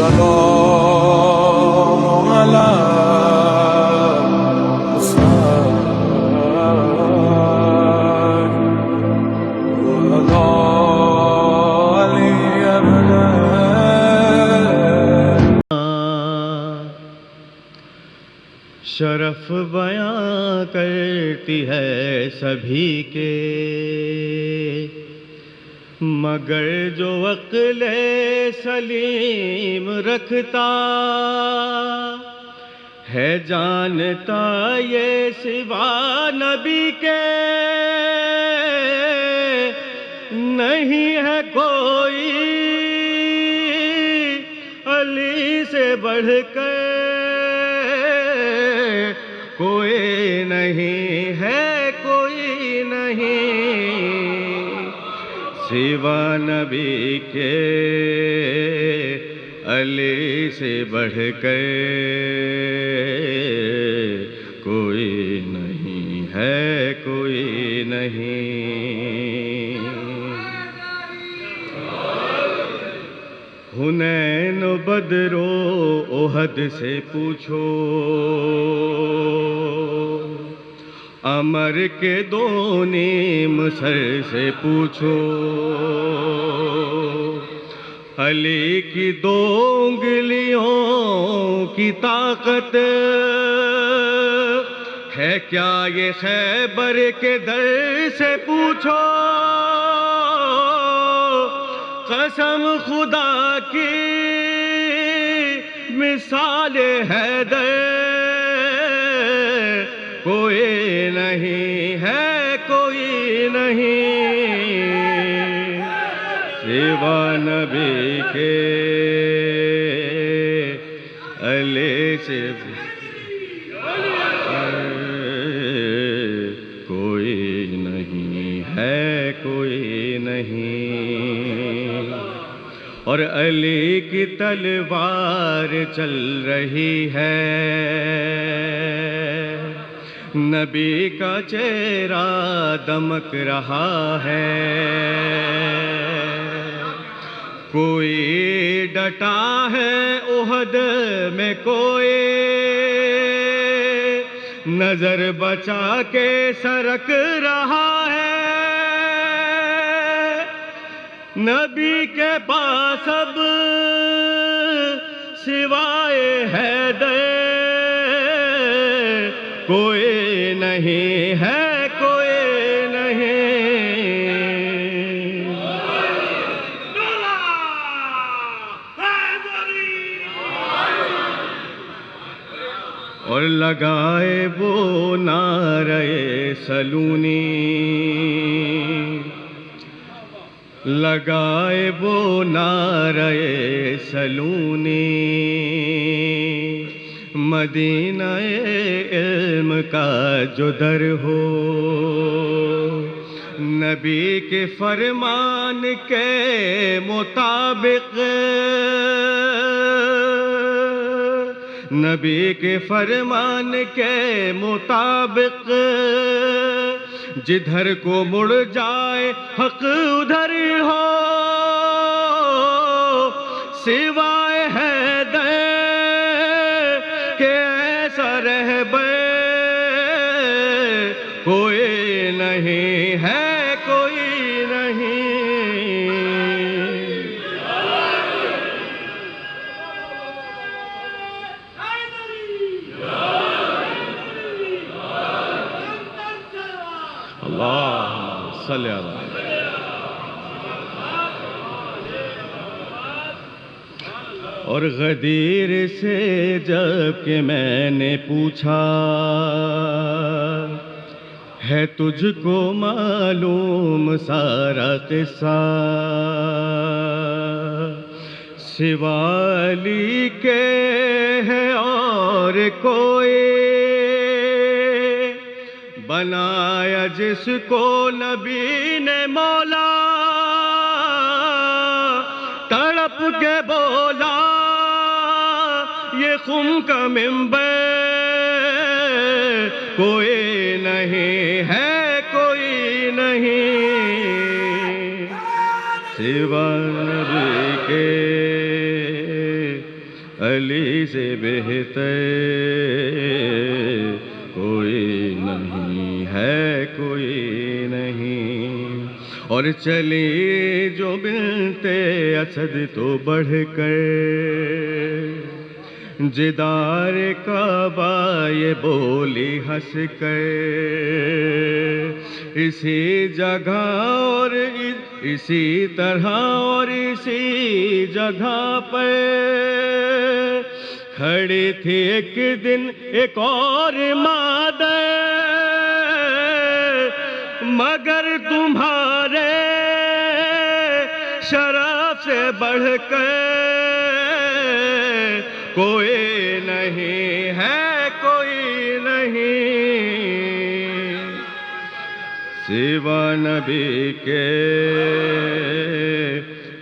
السلام على حسين وعلى علي بن شرف بیاں کرتی ہے سبھی کے، مگر جو عقل سلیم رکھتا ہے جانتا یہ سوا نبی کے نہیں ہے کوئی علی سے بڑھ کر، کوئی نہیں ہے کوئی نہیں سوا نبی کے، علی سے بڑھ کر کوئی نہیں ہے کوئی نہیں۔ حنین و بدر و احد سے پوچھو، عمر کے دو نیم سر سے پوچھو، علی کی دو انگلیوں کی طاقت ہے کیا یہ خیبر کے در سے پوچھو، قسم خدا کی مثال حیدر کوئی نہیں ہے کوئی نہیں سوا نبی کے، علی سے کوئی نہیں ہے کوئی نہیں۔ اور علی کی تلوار چل رہی ہے، نبی کا چہرہ دمک رہا ہے، کوئی ڈٹا ہے احد میں کوئی نظر بچا کے سرک رہا ہے، نبی کے پاس اب سوائے حیدر کوئی نہیں ہے کوئی نہیں۔ اور لگائے وہ نعرہ سلونی، لگائے وہ نعرہ سلونی، مدینہ علم کا جو در ہو، نبی کے فرمان کے مطابق، نبی کے فرمان کے مطابق جدھر کو مڑ جائے حق ادھر ہو، سوائے حیدر کے ایسا رہبر کوئی نہیں ہے کوئی نہیں۔ اللہم صلی اللہ اور غدیر سے جب کہ میں نے پوچھا، ہے تجھ کو معلوم سارا قصہ، سوا علی کے ہے اور کوئی بنایا جس کو نبی نے مولا، تڑپ کے بولا یہ خم کا ممبر کوئی نہیں ہے کوئی نہیں سوا نبی کے علی سے بہتر کوئی نہیں ہے، کوئی نہیں. اور چلی جو بنت اسد تو بڑھ کر، جدار کعبہ یہ بولی ہنس کر، اسی جگہ اور اسی طرح اور اسی جگہ پر کھڑی تھی ایک دن ایک اور مادر، مگر تمہارے شرف سے بڑھ کر کوئی نہیں ہے، کوئی نہیں سوا نبی کے،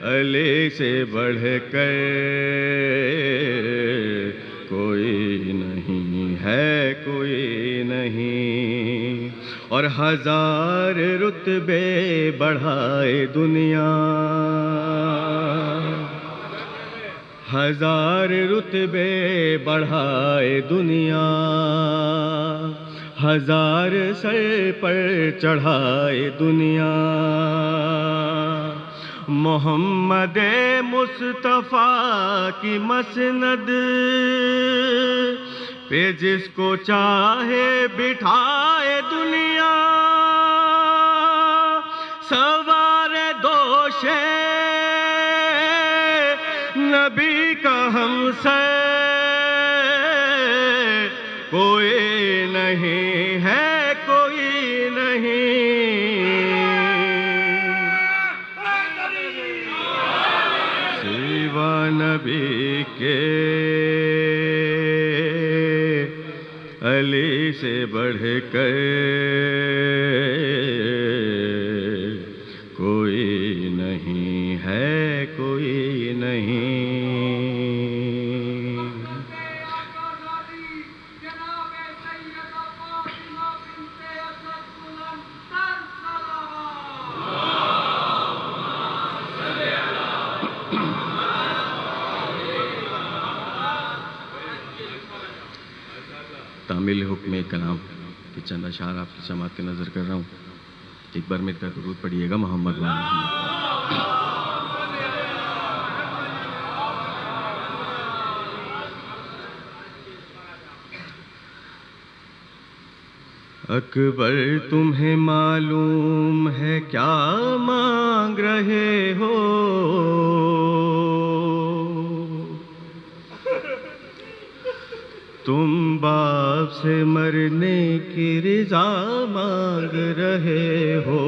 علی سے بڑھ کر کوئی نہیں ہے، کوئی نہیں. اور ہزار رتبے بڑھائے دنیا، ہزار رتبے بڑھائے دنیا، ہزار سر پر چڑھائے دنیا. محمد مصطفیٰ کی مسند پہ جس کو چاہے بٹھائے دنیا، سوار دوش نبی کا ہم سے کوئی نہیں ہے، کوئی نہیں سوا نبی کے، علی سے بڑھ کر کوئی نہیں ہے، کوئی نہیں. تعمیل حکم کلام کے چند اشعار آپ کی سماعت کے نظر کر رہا ہوں. ایک بار میرے کا درود پڑھیے گا محمد و محمد. اکبر تمہیں معلوم ہے کیا مانگ رہے ہو، تم باپ سے مرنے کی رضا مانگ رہے ہو.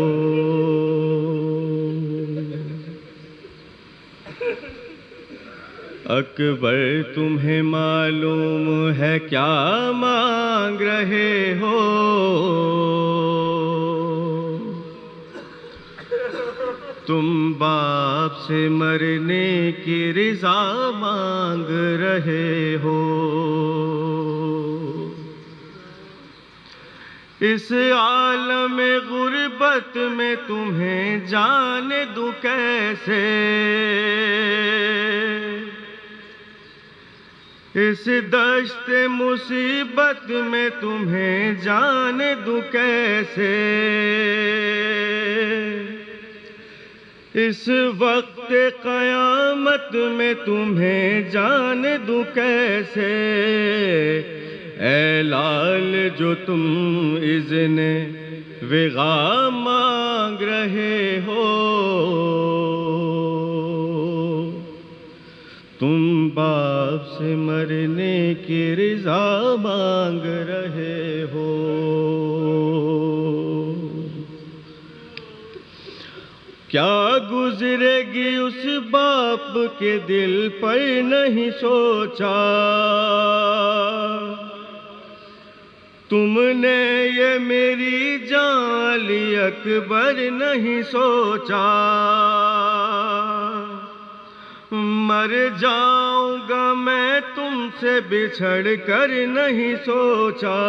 اکبر تمہیں معلوم ہے کیا مانگ رہے ہو، تم باپ سے مرنے کی رضا مانگ رہے ہو. اس عالم غربت میں تمہیں جانے دوں کیسے، اس دشت مصیبت میں تمہیں جانے دوں کیسے، اس وقت قیامت میں تمہیں جانے دوں کیسے. اے لال جو تم اذن وغا مانگ رہے ہو، تم باپ سے مرنے کی رضا مانگ رہے ہو. کیا گزرے گی اس باپ کے دل پر نہیں سوچا، تم نے یہ میری جان علی اکبر نہیں سوچا. مر جاؤں گا میں تم سے بچھڑ کر نہیں سوچا،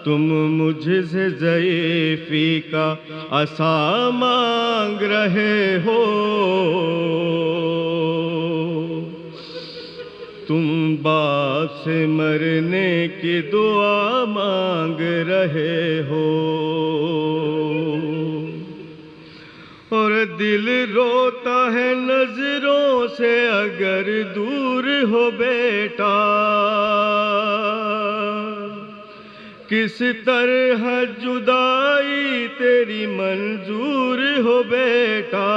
تم مجھ سے ضعیفی کا عصا مانگ رہے ہو، تم باپ سے مرنے کی دعا مانگ رہے ہو اور دل روتا ہے نظروں سے اگر دور ہو بیٹا. کس طرح جدائی تیری منظور ہو بیٹا.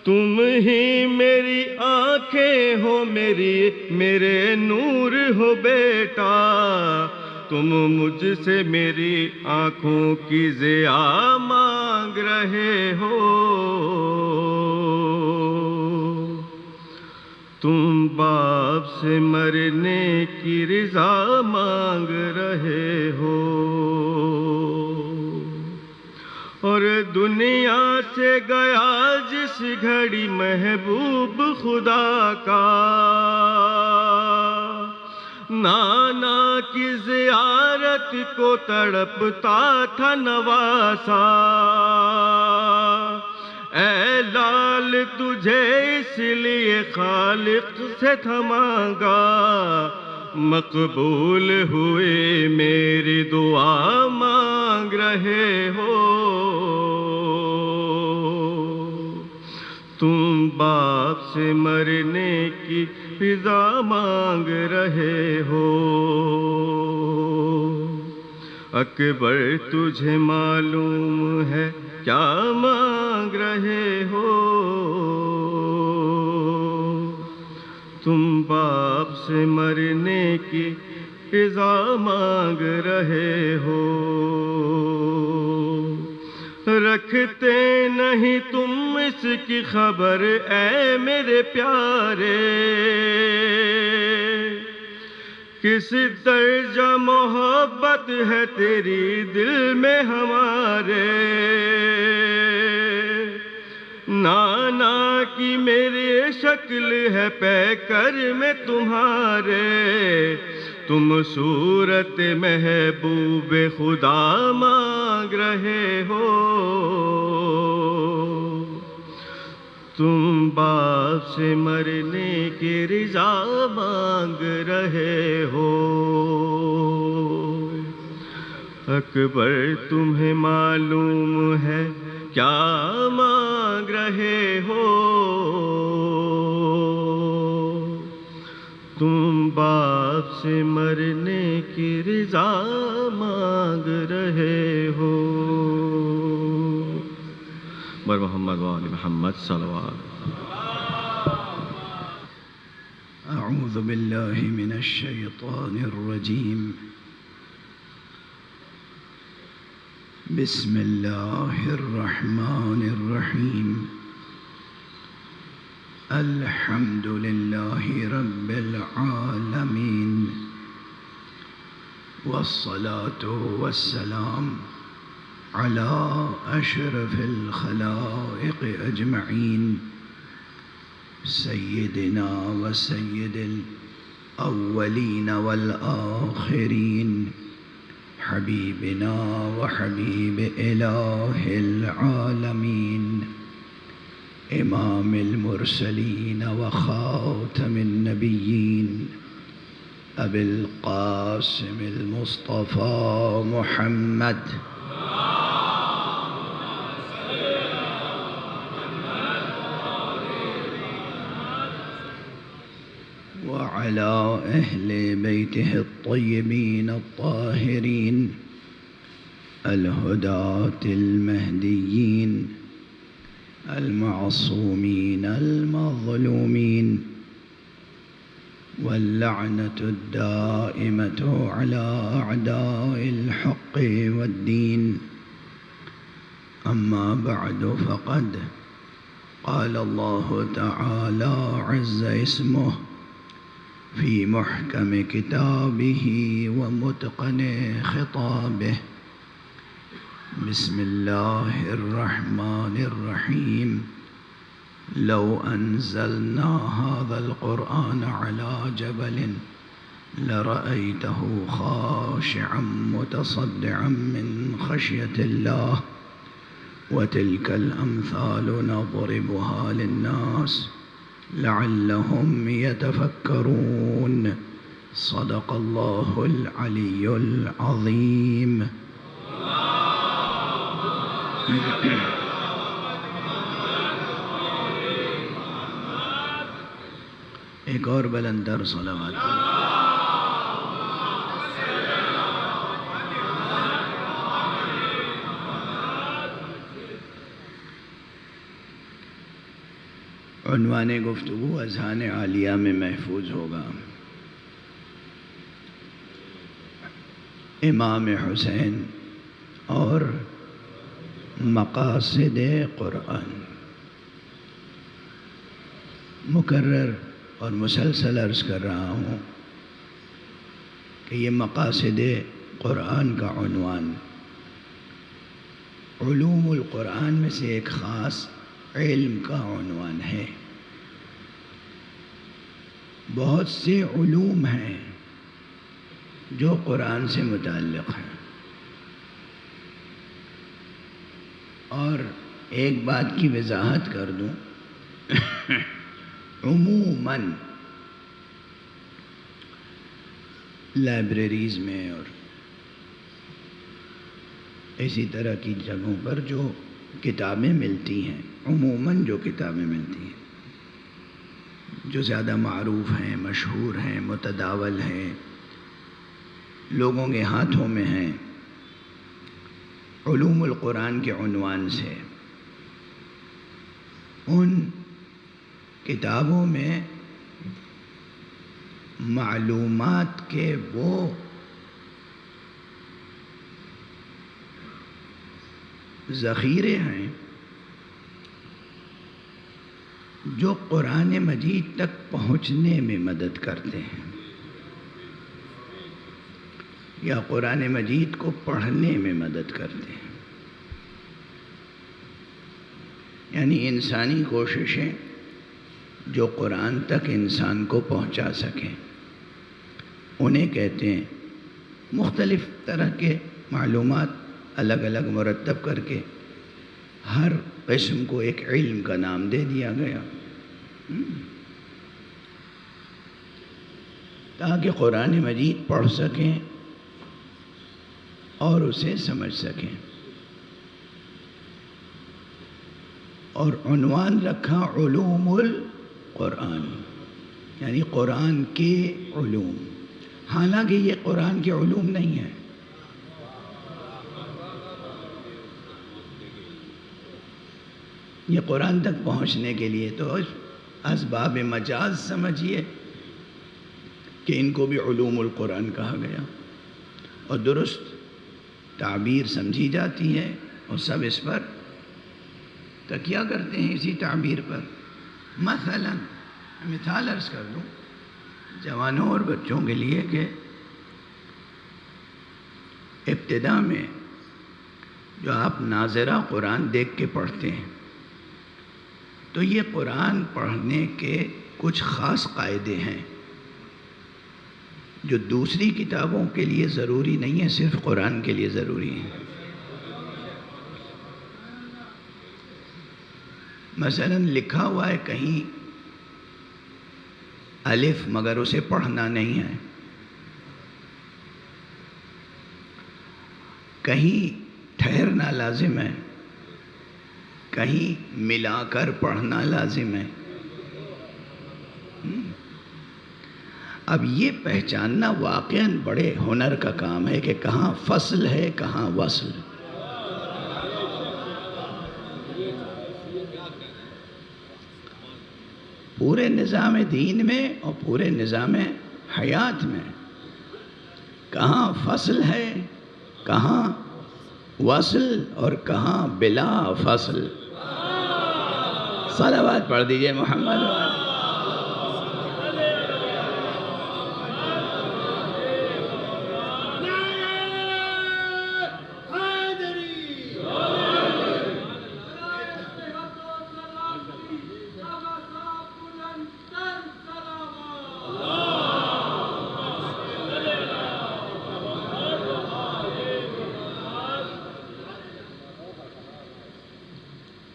تم ہی میری آنکھیں ہو میرے نور ہو بیٹا. تم مجھ سے میری آنکھوں کی ضیاء مانگ رہے ہو. تم باپ سے مرنے کی رضا مانگ رہے ہو اور دنیا سے گیا جس گھڑی محبوب خدا کا. نانا کی زیارت کو تڑپتا تھا نواسا. اے لال تجھے اس لیے خالق سے تھا مانگا. مقبول ہوئے میری دعا مانگ رہے ہو. تم باپ سے مرنے کی رضا مانگ رہے ہو. اکبر تجھے معلوم ہے کیا مانگ رہے ہو. تم باپ سے مرنے کی رضا مانگ رہے ہو. رکھتے نہیں تم اس کی خبر اے میرے پیارے. کس درجہ محبت ہے تیری دل میں ہمارے. نانا کی میری شکل ہے پیکر میں تمہارے. تم صورت محبوب خدا مانگ رہے ہو. تم باپ سے مرنے کی رضا مانگ رہے ہو. اکبر تمہیں معلوم ہے کیا مانگ رہے ہو. تم باپ سے مرنے کی رضا مانگ رہے ہو. بر محمد و آل محمد صلوات. اعوذ باللہ من الشیطان الرجیم. بسم اللہ الرحمن الرحیم. الحمد للہ رب العالمین والصلاة والسلام على اشرف الخلائق اجمعین سیدنا و سید الاولین والآخرین حبیبنا و حبیب الہ العالمین امام المرسلین و خاتم النبیین ابی القاسم المصطفى محمد وعلى أهل بيته الطيبين الطاهرين الهداة المهديين المعصومين المظلومين واللعنة الدائمة على أعداء الحق والدين. أما بعد فقد قال الله تعالى عز اسمه في محكم كتابه ومتقن خطابه. بسم الله الرحمن الرحيم. لو أنزلنا هذا القرآن على جبل لرأيته خاشعا متصدعا من خشية الله وتلك الأمثال نضربها للناس لعلهم يتفكرون صدق الله العلي العظيم. ایک اور بلندر صلوات. عنوان گفتگو اذہان عالیہ میں محفوظ ہوگا. امام حسین اور مقاصد قرآن. مکرر اور مسلسل عرض کر رہا ہوں کہ یہ مقاصد قرآن کا عنوان علوم القرآن میں سے ایک خاص علم کا عنوان ہے. بہت سے علوم ہیں جو قرآن سے متعلق ہیں، اور ایک بات کی وضاحت کر دوں، عموماً لائبریریز میں اور اسی طرح کی جگہوں پر جو کتابیں ملتی ہیں، عموماً جو کتابیں ملتی ہیں جو زیادہ معروف ہیں، مشہور ہیں، متداول ہیں، لوگوں کے ہاتھوں میں ہیں، علوم القرآن کے عنوان سے، ان کتابوں میں معلومات کے وہ ذخیرے ہیں جو قرآن مجید تک پہنچنے میں مدد کرتے ہیں، یا قرآن مجید کو پڑھنے میں مدد کرتے ہیں. یعنی انسانی کوششیں جو قرآن تک انسان کو پہنچا سکیں، انہیں کہتے ہیں. مختلف طرح کے معلومات الگ الگ مرتب کر کے ہر قسم کو ایک علم کا نام دے دیا گیا تاکہ قرآن مجید پڑھ سکیں اور اسے سمجھ سکیں. اور عنوان رکھا علوم القرآن، یعنی قرآن کے علوم. حالانکہ یہ قرآن کے علوم نہیں ہیں، یہ قرآن تک پہنچنے کے لیے تو اسباب مجاز سمجھیے کہ ان کو بھی علوم القرآن کہا گیا، اور درست تعبیر سمجھی جاتی ہے، اور سب اس پر تکیہ کرتے ہیں، اسی تعبیر پر. مثلا مثال عرض کر دوں جوانوں اور بچوں کے لیے کہ ابتدا میں جو آپ ناظرہ قرآن دیکھ کے پڑھتے ہیں، تو یہ قرآن پڑھنے کے کچھ خاص قاعدے ہیں جو دوسری کتابوں کے لیے ضروری نہیں ہے، صرف قرآن کے لیے ضروری ہے. مثلا لکھا ہوا ہے کہیں الف، مگر اسے پڑھنا نہیں ہے. کہیں ٹھہرنا لازم ہے، کہیں ملا کر پڑھنا لازم ہے. اب یہ پہچاننا واقعاً بڑے ہنر کا کام ہے کہ کہاں فصل ہے، کہاں وصل. پورے نظام دین میں اور پورے نظام حیات میں کہاں فصل ہے، کہاں وصل، اور کہاں بلا فصل. صلوات پڑھ دیجئے محمد.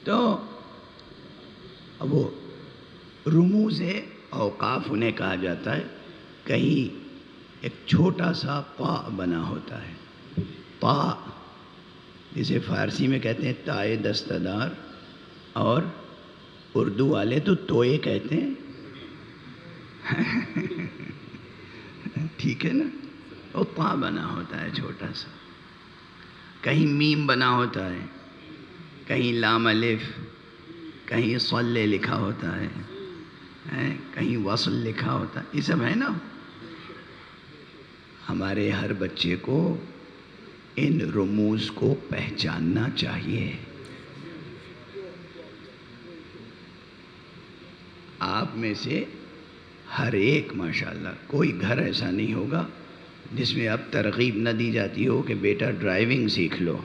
تو اب وہ رموز اوقاف انہیں کہا جاتا ہے. کہیں ایک چھوٹا سا پا بنا ہوتا ہے، پا جسے فارسی میں کہتے ہیں تائے دستدار، اور اردو والے تو توئے کہتے ہیں. ٹھیک ہے نا؟ وہ پا بنا ہوتا ہے چھوٹا سا. کہیں میم بنا ہوتا ہے، کہیں لام الف، کہیں صلے لکھا ہوتا ہے، کہیں وصل لکھا ہوتا ہے. یہ سب ہے نا. ہمارے ہر بچے کو ان رموز کو پہچاننا چاہیے. آپ میں سے ہر ایک ماشاءاللہ کوئی گھر ایسا نہیں ہوگا جس میں اب ترغیب نہ دی جاتی ہو کہ بیٹا ڈرائیونگ سیکھ لو.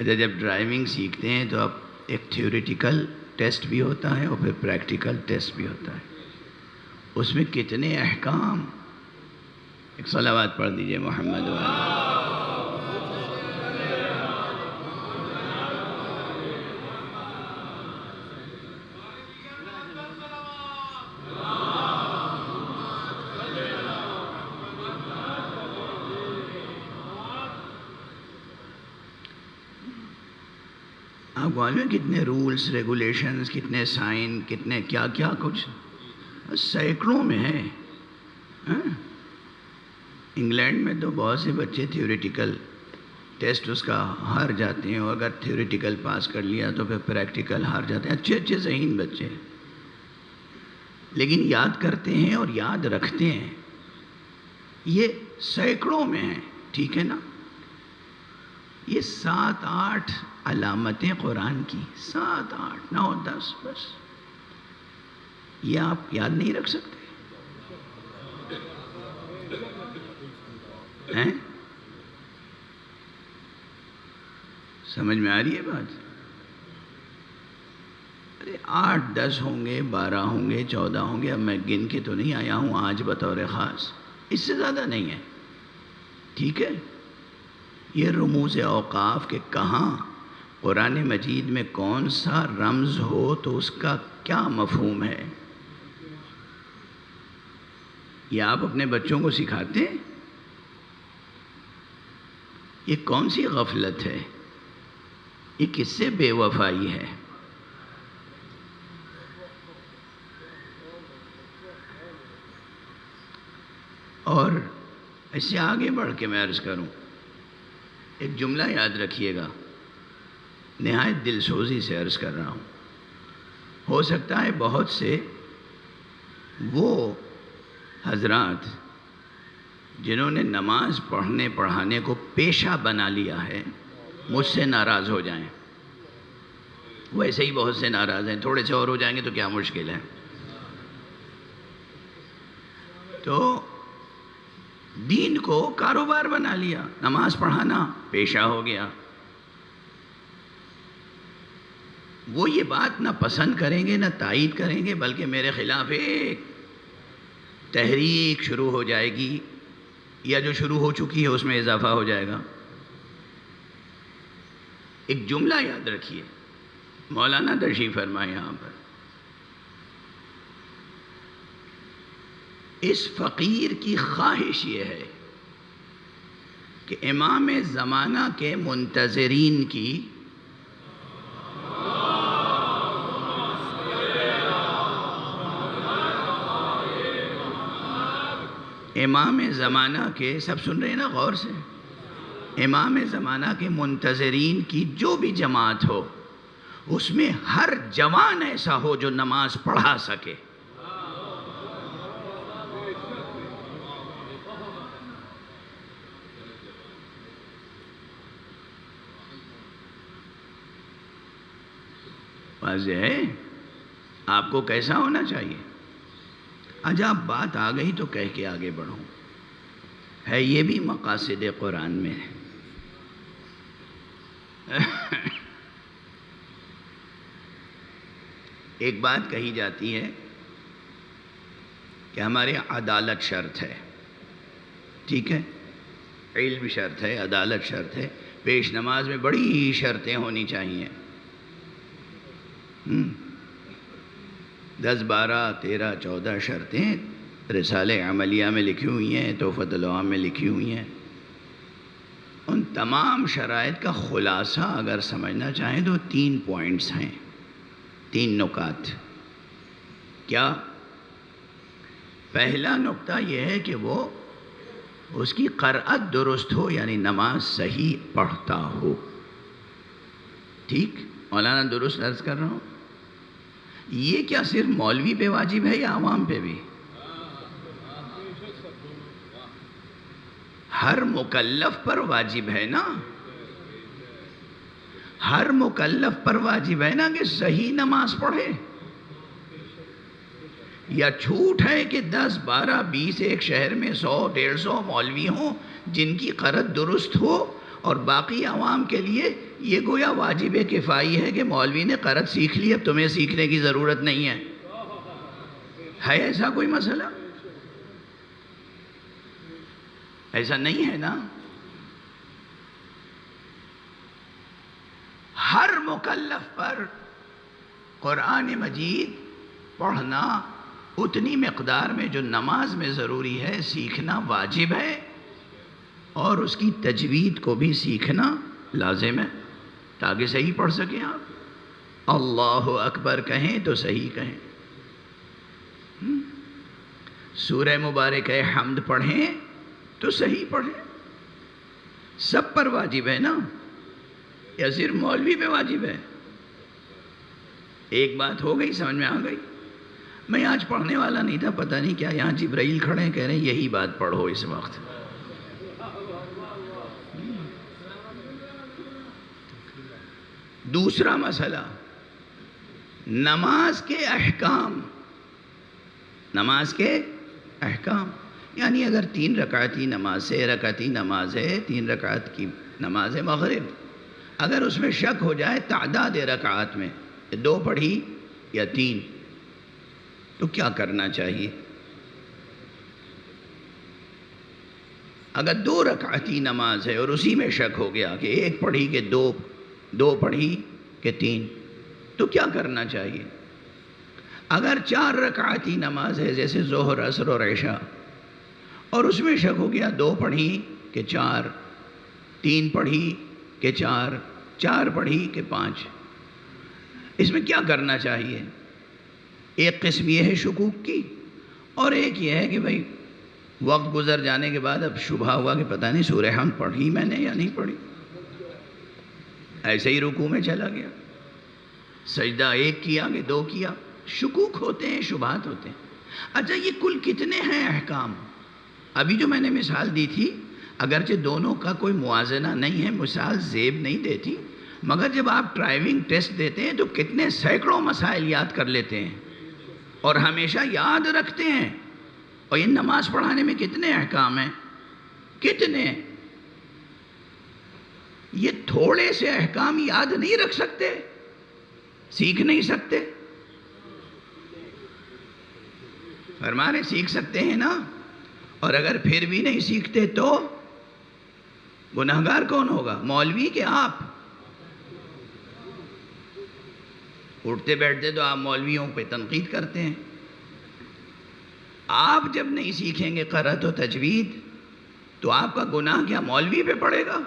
جب ڈرائیونگ سیکھتے ہیں تو اب ایک تھیوریٹیکل ٹیسٹ بھی ہوتا ہے اور پھر پریکٹیکل ٹیسٹ بھی ہوتا ہے. اس میں کتنے احکام. ایک صلوات پڑھ دیجئے محمد والا. آپ کو معلوم ہے کتنے رولز ریگولیشنز، کتنے سائن، کتنے کیا کیا کچھ سینکڑوں میں ہے. انگلینڈ میں تو بہت سے بچے تھیوریٹیکل ٹیسٹ اس کا ہار جاتے ہیں، اور اگر تھیوریٹیکل پاس کر لیا تو پھر پریکٹیکل ہار جاتے ہیں. اچھے اچھے ذہین بچے، لیکن یاد کرتے ہیں اور یاد رکھتے ہیں. یہ سینکڑوں میں ہیں. ٹھیک ہے نا؟ یہ 7-8 علامتیں قرآن کی، 7 8 9 10 بس. یہ آپ یاد نہیں رکھ سکتے ہیں؟ سمجھ میں آ رہی ہے بات؟ ارے 8 10 ہوں گے، 12 ہوں گے، 14 ہوں گے. اب میں گن کے تو نہیں آیا ہوں آج بطور خاص، اس سے زیادہ نہیں ہے. ٹھیک ہے؟ یہ رموز اوقاف کے کہاں قرآن مجید میں کون سا رمز ہو تو اس کا کیا مفہوم ہے، یہ آپ اپنے بچوں کو سکھاتے ہیں؟ یہ کون سی غفلت ہے؟ یہ کس سے بے وفائی ہے؟ اور ایسے آگے بڑھ کے میں عرض کروں، ایک جملہ یاد رکھیے گا، نہایت دل سوزی سے عرض کر رہا ہوں. ہو سکتا ہے بہت سے وہ حضرات جنہوں نے نماز پڑھنے پڑھانے کو پیشہ بنا لیا ہے مجھ سے ناراض ہو جائیں. ویسے ہی بہت سے ناراض ہیں، تھوڑے سے اور ہو جائیں گے تو کیا مشکل ہے. تو دین کو کاروبار بنا لیا، نماز پڑھانا پیشہ ہو گیا. وہ یہ بات نہ پسند کریں گے نہ تائید کریں گے، بلکہ میرے خلاف ایک تحریک شروع ہو جائے گی، یا جو شروع ہو چکی ہے اس میں اضافہ ہو جائے گا. ایک جملہ یاد رکھیے، مولانا تشریف فرمائے یہاں پر، اس فقیر کی خواہش یہ ہے کہ امام زمانہ کے منتظرین کی امام زمانہ کے، سب سن رہے ہیں نا غور سے، امام زمانہ کے منتظرین کی جو بھی جماعت ہو اس میں ہر جوان ایسا ہو جو نماز پڑھا سکے. واضح ہے آپ کو کیسا ہونا چاہیے. عجب بات آ گئی تو کہہ کے آگے بڑھوں، ہے یہ بھی مقاصد قرآن میں ہے. ایک بات کہی جاتی ہے کہ ہمارے عدالت شرط ہے. ٹھیک ہے؟ علم شرط ہے، عدالت شرط ہے، پیش نماز میں بڑی شرطیں ہونی چاہیے. 10 12 13 14 شرطیں رسالہ عملیہ میں لکھی ہوئی ہیں، تحفۃ العوام میں لکھی ہوئی ہیں. ان تمام شرائط کا خلاصہ اگر سمجھنا چاہیں تو 3 پوائنٹس ہیں، 3 نکات. کیا؟ پہلا نقطہ یہ ہے کہ وہ اس کی قرأت درست ہو، یعنی نماز صحیح پڑھتا ہو. ٹھیک مولانا درست عرض کر رہا ہوں. یہ کیا صرف مولوی پہ واجب ہے یا عوام پہ بھی؟ ہر مکلف پر واجب ہے نا، ہر مکلف پر واجب ہے نا کہ صحیح نماز پڑھے. یا چھوٹ ہے کہ 10 12 20 ایک شہر میں 100 150 مولوی ہوں جن کی قرأت درست ہو، اور باقی عوام کے لیے یہ گویا واجب کفائی ہے کہ مولوی نے قرأت سیکھ لی، اب تمہیں سیکھنے کی ضرورت نہیں ہے. ہے ایسا کوئی مسئلہ؟ ایسا نہیں ہے نا. ہر مکلف پر قرآن مجید پڑھنا اتنی مقدار میں جو نماز میں ضروری ہے سیکھنا واجب ہے، اور اس کی تجوید کو بھی سیکھنا لازم ہے تاکہ صحیح پڑھ سکیں. آپ اللہ اکبر کہیں تو صحیح کہیں، سورہ مبارک حمد پڑھیں تو صحیح پڑھیں. سب پر واجب ہے نا، یا صرف مولوی پہ واجب ہے؟ ایک بات ہو گئی، سمجھ میں آ گئی. میں آج پڑھنے والا نہیں تھا، پتہ نہیں کیا یہاں جبرائیل کھڑے ہیں، کہہ رہے ہیں یہی بات پڑھو اس وقت. دوسرا مسئلہ، نماز کے احکام. نماز کے احکام یعنی اگر 3 رکعتی نماز سے رکعتی نماز ہے، 3 رکعت کی نماز ہے مغرب، اگر اس میں شک ہو جائے تعداد رکعات میں 2 پڑھی یا 3، تو کیا کرنا چاہیے؟ اگر 2 رکعتی نماز ہے اور اسی میں شک ہو گیا کہ 1 پڑھی کہ 2 پڑھی کہ 3، تو کیا کرنا چاہیے؟ اگر 4 رکعتی نماز ہے جیسے ظہر عصر اور عشاء، اور اس میں شک ہو گیا 2 پڑھی کہ 4، 3 پڑھی کہ 4، 4 پڑھی کہ 5، اس میں کیا کرنا چاہیے؟ ایک قسم یہ ہے شکوک کی، اور ایک یہ ہے کہ بھائی وقت گزر جانے کے بعد اب شبہ ہوا کہ پتہ نہیں سورہ حمد پڑھی میں نے یا نہیں پڑھی، ایسے ہی رکوع میں چلا گیا، سجدہ 1 کیا کہ 2 کیا. شکوک ہوتے ہیں، شبہات ہوتے ہیں. اچھا یہ کل کتنے ہیں احکام؟ ابھی جو میں نے مثال دی تھی اگرچہ دونوں کا کوئی موازنہ نہیں ہے، مثال زیب نہیں دیتی، مگر جب آپ ڈرائیونگ ٹیسٹ دیتے ہیں تو کتنے سینکڑوں مسائل یاد کر لیتے ہیں اور ہمیشہ یاد رکھتے ہیں. اور یہ نماز پڑھانے میں کتنے احکام ہیں؟ کتنے؟ یہ تھوڑے سے احکام یاد نہیں رکھ سکتے، سیکھ نہیں سکتے؟ فرمانے سیکھ سکتے ہیں نا. اور اگر پھر بھی نہیں سیکھتے تو گناہگار کون ہوگا؟ مولوی کہ آپ؟ اٹھتے بیٹھتے تو آپ مولویوں پہ تنقید کرتے ہیں. آپ جب نہیں سیکھیں گے قرأت و تجوید تو آپ کا گناہ کیا مولوی پہ پڑے گا؟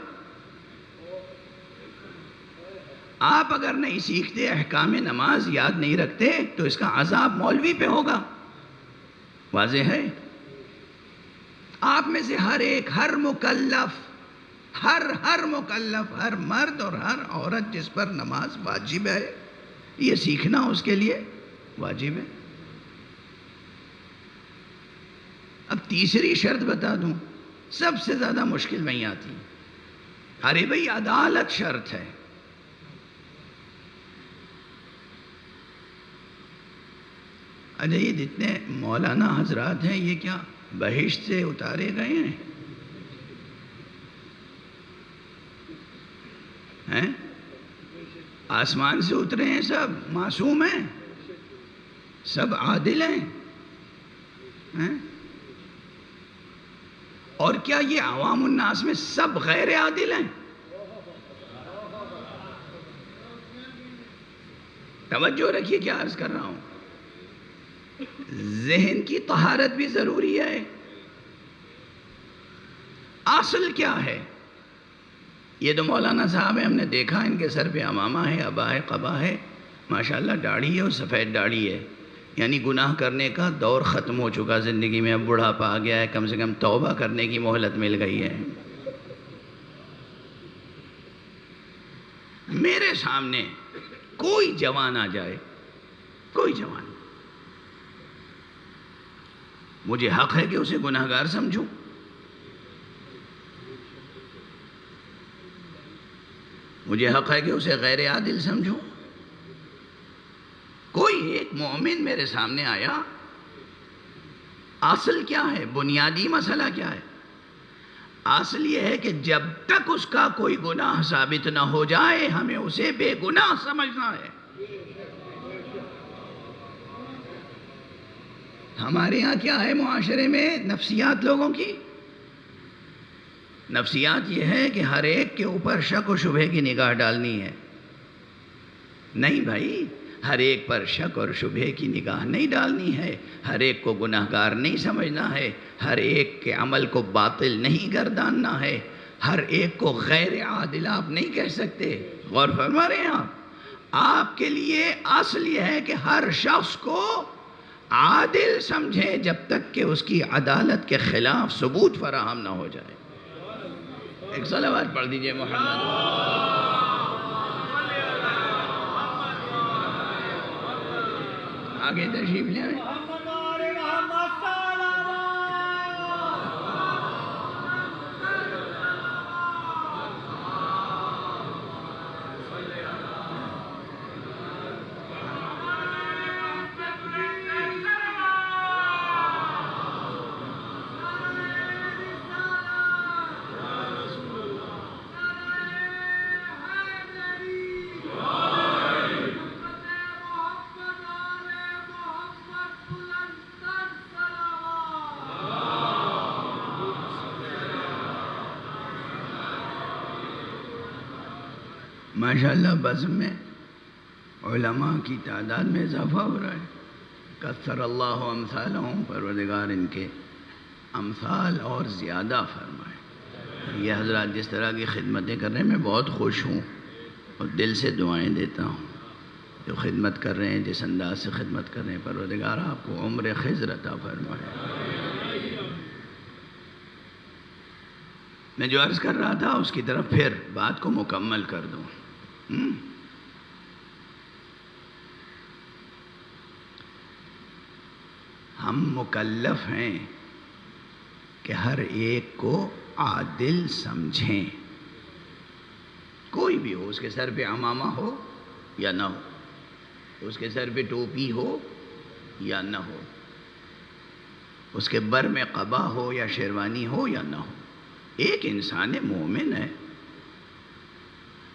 آپ اگر نہیں سیکھتے، احکام نماز یاد نہیں رکھتے، تو اس کا عذاب مولوی پہ ہوگا. واضح ہے؟ آپ میں سے ہر ایک، ہر مکلف، ہر مکلف، ہر مرد اور ہر عورت جس پر نماز واجب ہے، یہ سیکھنا اس کے لیے واجب ہے. اب تیسری شرط بتا دوں، سب سے زیادہ مشکل وہیں آتی. ارے بھائی عدالت شرط ہے. اچھا یہ جتنے مولانا حضرات ہیں یہ کیا بہشت سے اتارے گئے ہیں؟ آسمان سے اترے ہیں؟ سب معصوم ہیں؟ سب عادل ہیں؟ اور کیا یہ عوام الناس میں سب غیر عادل ہیں؟ توجہ رکھیے کیا عرض کر رہا ہوں. ذہن کی طہارت بھی ضروری ہے. اصل کیا ہے؟ یہ تو مولانا صاحب ہیں، ہم نے دیکھا ان کے سر پہ عمامہ ہے، عبا ہے، قبا ہے، ماشاءاللہ داڑھی ہے اور سفید داڑھی ہے. یعنی گناہ کرنے کا دور ختم ہو چکا زندگی میں، اب بڑھاپا آ گیا ہے، کم سے کم توبہ کرنے کی مہلت مل گئی ہے. میرے سامنے کوئی جوان آ جائے، کوئی جوان، مجھے حق ہے کہ اسے گناہگار سمجھوں. مجھے حق ہے کہ اسے غیر عادل سمجھوں. کوئی ایک مومن میرے سامنے آیا، اصل کیا ہے؟ بنیادی مسئلہ کیا ہے؟ اصل یہ ہے کہ جب تک اس کا کوئی گناہ ثابت نہ ہو جائے ہمیں اسے بے گناہ سمجھنا ہے. ہمارے ہاں کیا ہے معاشرے میں نفسیات لوگوں کی؟ نفسیات یہ ہے کہ ہر ایک کے اوپر شک و شبہے کی نگاہ ڈالنی ہے. نہیں بھائی، ہر ایک پر شک اور شبہے کی نگاہ نہیں ڈالنی ہے. ہر ایک کو گناہگار نہیں سمجھنا ہے. ہر ایک کے عمل کو باطل نہیں گرداننا ہے. ہر ایک کو غیر عادل آپ نہیں کہہ سکتے. غور فرما رہے ہیں آپ کے لیے اصل یہ ہے کہ ہر شخص کو عادل سمجھیں جب تک کہ اس کی عدالت کے خلاف ثبوت فراہم نہ ہو جائے. ایک صلوات پڑھ دیجئے محمد. آگے تشریف لے آئیں. ماشاءاللہ بزم میں علماء کی تعداد میں اضافہ ہو رہا ہے. کثر اللہ امثالہم، پروردگار ان کے امثال اور زیادہ فرمائے. یہ حضرات جس طرح کی خدمتیں کر رہے ہیں میں بہت خوش ہوں اور دل سے دعائیں دیتا ہوں. جو خدمت کر رہے ہیں، جس انداز سے خدمت کر رہے ہیں، پروردگار آپ کو عمر خضر عطا فرمائے. میں جو عرض کر رہا تھا اس کی طرف پھر بات کو مکمل کر دوں. ہم مکلف ہیں کہ ہر ایک کو عادل سمجھیں. کوئی بھی ہو، اس کے سر پہ عمامہ ہو یا نہ ہو، اس کے سر پہ ٹوپی ہو یا نہ ہو، اس کے بر میں قبا ہو یا شیروانی ہو یا نہ ہو، ایک انسان مومن ہے،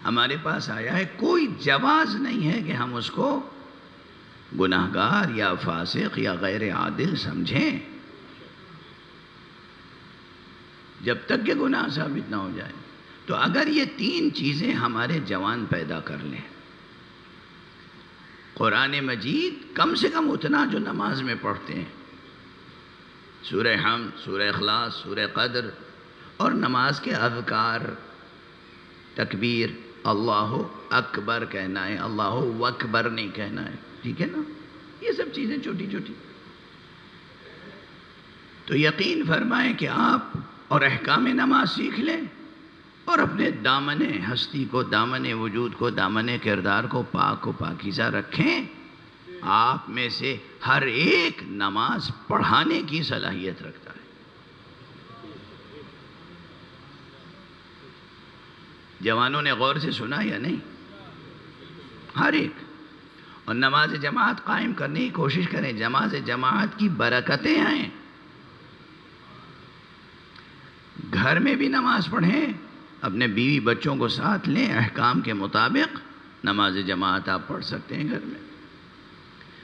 ہمارے پاس آیا ہے. کوئی جواز نہیں ہے کہ ہم اس کو گناہگار یا فاسق یا غیر عادل سمجھیں جب تک کہ گناہ ثابت نہ ہو جائے. تو اگر یہ تین چیزیں ہمارے جوان پیدا کر لیں، قرآن مجید کم سے کم اتنا جو نماز میں پڑھتے ہیں، سورہ حمد، سورہ اخلاص، سورہ قدر، اور نماز کے اذکار، تکبیر، اللہ اکبر کہنا ہے، اللہ اکبر نہیں کہنا ہے، ٹھیک ہے نا؟ یہ سب چیزیں چھوٹی چھوٹی. تو یقین فرمائیں کہ آپ اور احکام نماز سیکھ لیں اور اپنے دامن ہستی کو، دامن وجود کو، دامن کردار کو پاک و پاکیزہ رکھیں. آپ میں سے ہر ایک نماز پڑھانے کی صلاحیت رکھتا ہے. جوانوں نے غور سے سنا یا نہیں؟ ہر ایک. اور نماز جماعت قائم کرنے کی کوشش کریں. نماز جماعت کی برکتیں ہیں. گھر میں بھی نماز پڑھیں، اپنے بیوی بچوں کو ساتھ لیں، احکام کے مطابق نماز جماعت آپ پڑھ سکتے ہیں گھر میں.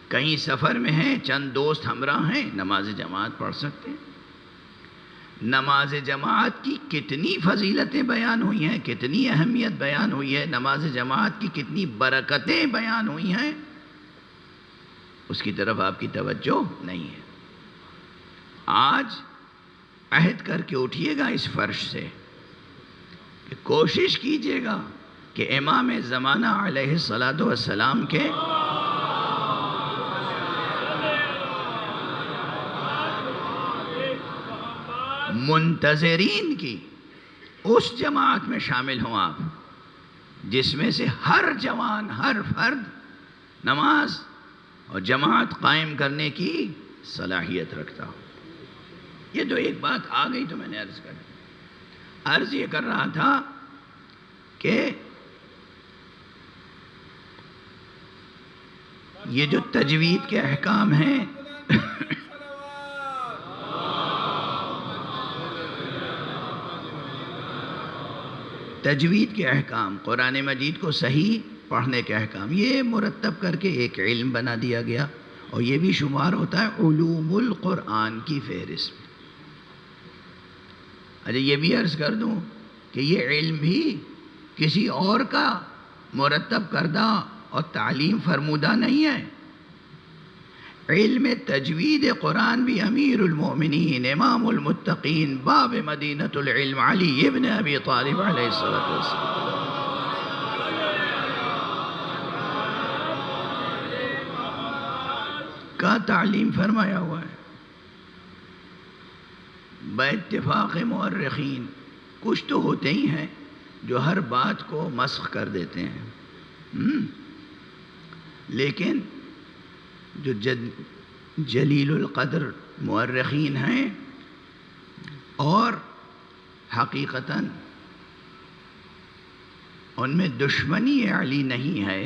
کہیں سفر میں ہیں، چند دوست ہمراہ ہیں، نماز جماعت پڑھ سکتے ہیں. نماز جماعت کی کتنی فضیلتیں بیان ہوئی ہیں، کتنی اہمیت بیان ہوئی ہے، نماز جماعت کی کتنی برکتیں بیان ہوئی ہیں. اس کی طرف آپ کی توجہ نہیں ہے. آج عہد کر کے اٹھیے گا اس فرش سے کہ کوشش کیجیے گا کہ امام زمانہ علیہ الصلاۃ والسلام کے منتظرین کی اس جماعت میں شامل ہوں آپ، جس میں سے ہر جوان، ہر فرد نماز اور جماعت قائم کرنے کی صلاحیت رکھتا ہو. یہ تو ایک بات آ گئی تو میں نے عرض یہ کر رہا تھا کہ یہ جو تجوید کے احکام ہیں تجوید کے احکام، قرآن مجید کو صحیح پڑھنے کے احکام، یہ مرتب کر کے ایک علم بنا دیا گیا، اور یہ بھی شمار ہوتا ہے علوم القرآن کی فہرست میں. اچھا یہ بھی عرض کر دوں کہ یہ علم بھی کسی اور کا مرتب کردہ اور تعلیم فرمودہ نہیں ہے. علم تجوید قرآن بھی امیر المومنین، امام المتقین، باب مدینۃ العلم علی ابن ابی طالب علیہ السلام کا تعلیم فرمایا ہوا ہے. باتفاق مورخین کچھ تو ہوتے ہی ہیں جو ہر بات کو مسخ کر دیتے ہیں، لیکن جو جلیل القدر مورخین ہیں اور حقیقتاً ان میں دشمنی علی نہیں ہے،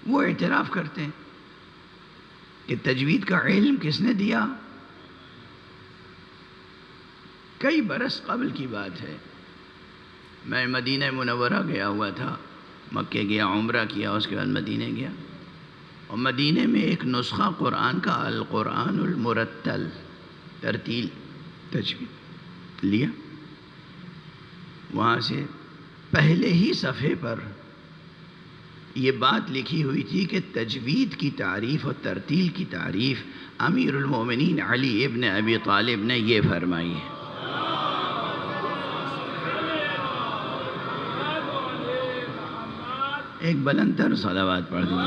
وہ اعتراف کرتے ہیں کہ تجوید کا علم کس نے دیا. کئی برس قبل کی بات ہے، میں مدینہ منورہ گیا ہوا تھا، مکے گیا، عمرہ کیا، اس کے بعد مدینہ گیا، اور مدینہ میں ایک نسخہ قرآن کا القرآن المرتل ترتیل تجوید لیا. وہاں سے پہلے ہی صفحے پر یہ بات لکھی ہوئی تھی کہ تجوید کی تعریف اور ترتیل کی تعریف امیر المومنین علی ابن ابی طالب نے یہ فرمائی ہے. ایک بلند تر صلوات پڑھ دیں.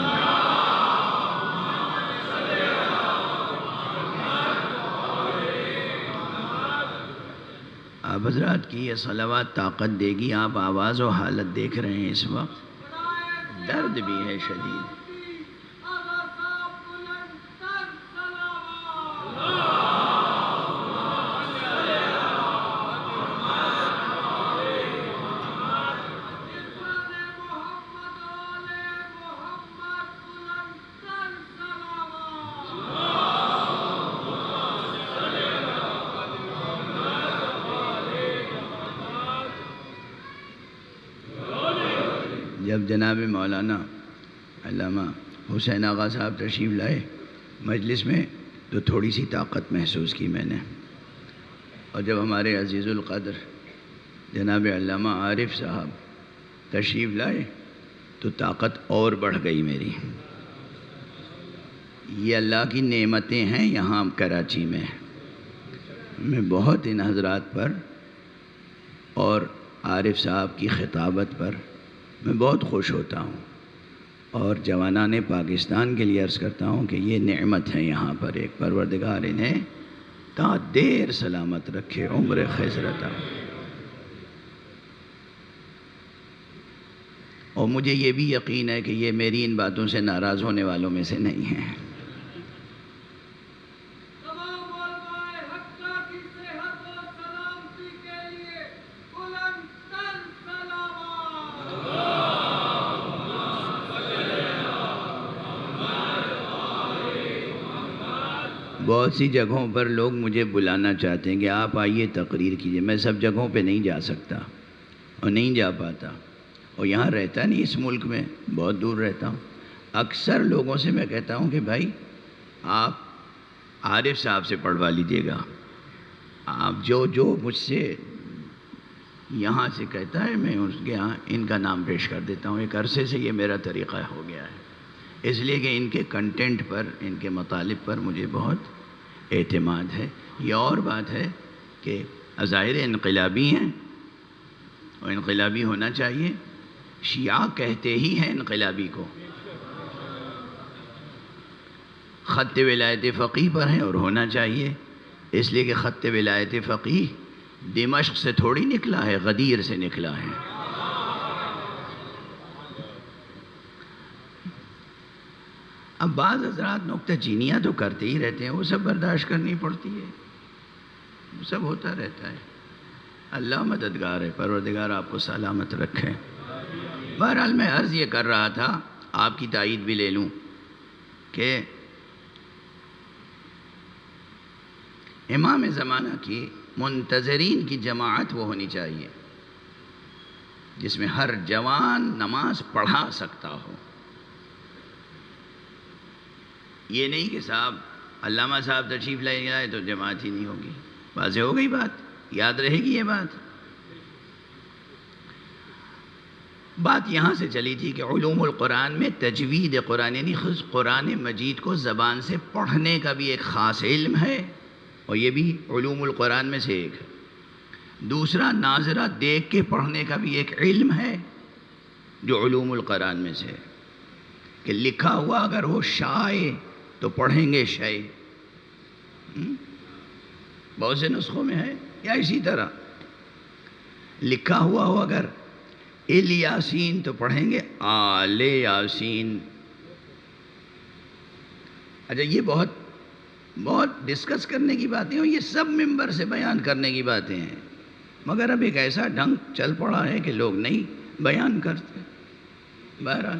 آپ حضرات کی یہ صلوات طاقت دے گی. آپ آواز و حالت دیکھ رہے ہیں، اس وقت درد بھی ہے شدید. جب جناب مولانا علامہ حسین آغا صاحب تشریف لائے مجلس میں تو تھوڑی سی طاقت محسوس کی میں نے، اور جب ہمارے عزیز القدر جناب علامہ عارف صاحب تشریف لائے تو طاقت اور بڑھ گئی میری. یہ اللہ کی نعمتیں ہیں. یہاں کراچی میں بہت ان حضرات پر اور عارف صاحب کی خطابت پر میں بہت خوش ہوتا ہوں، اور جوانان پاکستان کے لیے عرض کرتا ہوں کہ یہ نعمت ہے یہاں پر ایک. پروردگار انہیں تا دیر سلامت رکھے، عمر خیزر عطا. اور مجھے یہ بھی یقین ہے کہ یہ میری ان باتوں سے ناراض ہونے والوں میں سے نہیں ہیں. بہت سی جگہوں پر لوگ مجھے بلانا چاہتے ہیں کہ آپ آئیے تقریر کیجیے. میں سب جگہوں پہ نہیں جا سکتا اور نہیں جا پاتا، اور یہاں رہتا نہیں، اس ملک میں بہت دور رہتا ہوں. اکثر لوگوں سے میں کہتا ہوں کہ بھائی آپ عارف صاحب سے پڑھوا لیجیے گا. آپ جو مجھ سے یہاں سے کہتا ہے میں اس کے یہاں ان کا نام پیش کر دیتا ہوں. ایک عرصے سے یہ میرا طریقہ ہو گیا ہے. اس لیے کہ ان کے کنٹینٹ پر، ان کے مطالب پر مجھے بہت اعتماد ہے۔ یہ اور بات ہے کہ عزائر انقلابی ہیں اور انقلابی ہونا چاہیے۔ شیعہ کہتے ہی ہیں انقلابی کو، خط ولایت فقیہ پر ہیں اور ہونا چاہیے، اس لیے کہ خط ولایت فقیہ دمشق سے تھوڑی نکلا ہے، غدیر سے نکلا ہے۔ اب بعض حضرات نکتہ چینیاں تو کرتے ہی رہتے ہیں، وہ سب برداشت کرنی پڑتی ہے، وہ سب ہوتا رہتا ہے۔ اللہ مددگار ہے، پروردگار آپ کو سلامت رکھے۔ بہرحال میں عرض یہ کر رہا تھا، آپ کی تائید بھی لے لوں کہ امام زمانہ کی منتظرین کی جماعت وہ ہونی چاہیے جس میں ہر جوان نماز پڑھا سکتا ہو۔ یہ نہیں کہ صاحب علامہ صاحب تشریف لے جائے تو جماعت ہی نہیں ہوگی۔ واضح ہو گئی بات، یاد رہے گی یہ بات۔ بات یہاں سے چلی تھی کہ علوم القرآن میں تجوید قرآن یعنی خود قرآن مجید کو زبان سے پڑھنے کا بھی ایک خاص علم ہے، اور یہ بھی علوم القرآن میں سے ایک ہے۔ دوسرا ناظرہ دیکھ کے پڑھنے کا بھی ایک علم ہے جو علوم القرآن میں سے ہے، کہ لکھا ہوا اگر ہو شائع تو پڑھیں گے شے، بہت سے نسخوں میں ہے، یا اسی طرح لکھا ہوا ہو اگر ال یاسین تو پڑھیں گے آل یاسین۔ اچھا یہ بہت ڈسکس کرنے کی باتیں ہیں، یہ سب ممبر سے بیان کرنے کی باتیں ہیں، مگر اب ایک ایسا ڈھنگ چل پڑا ہے کہ لوگ نہیں بیان کرتے۔ بہرحال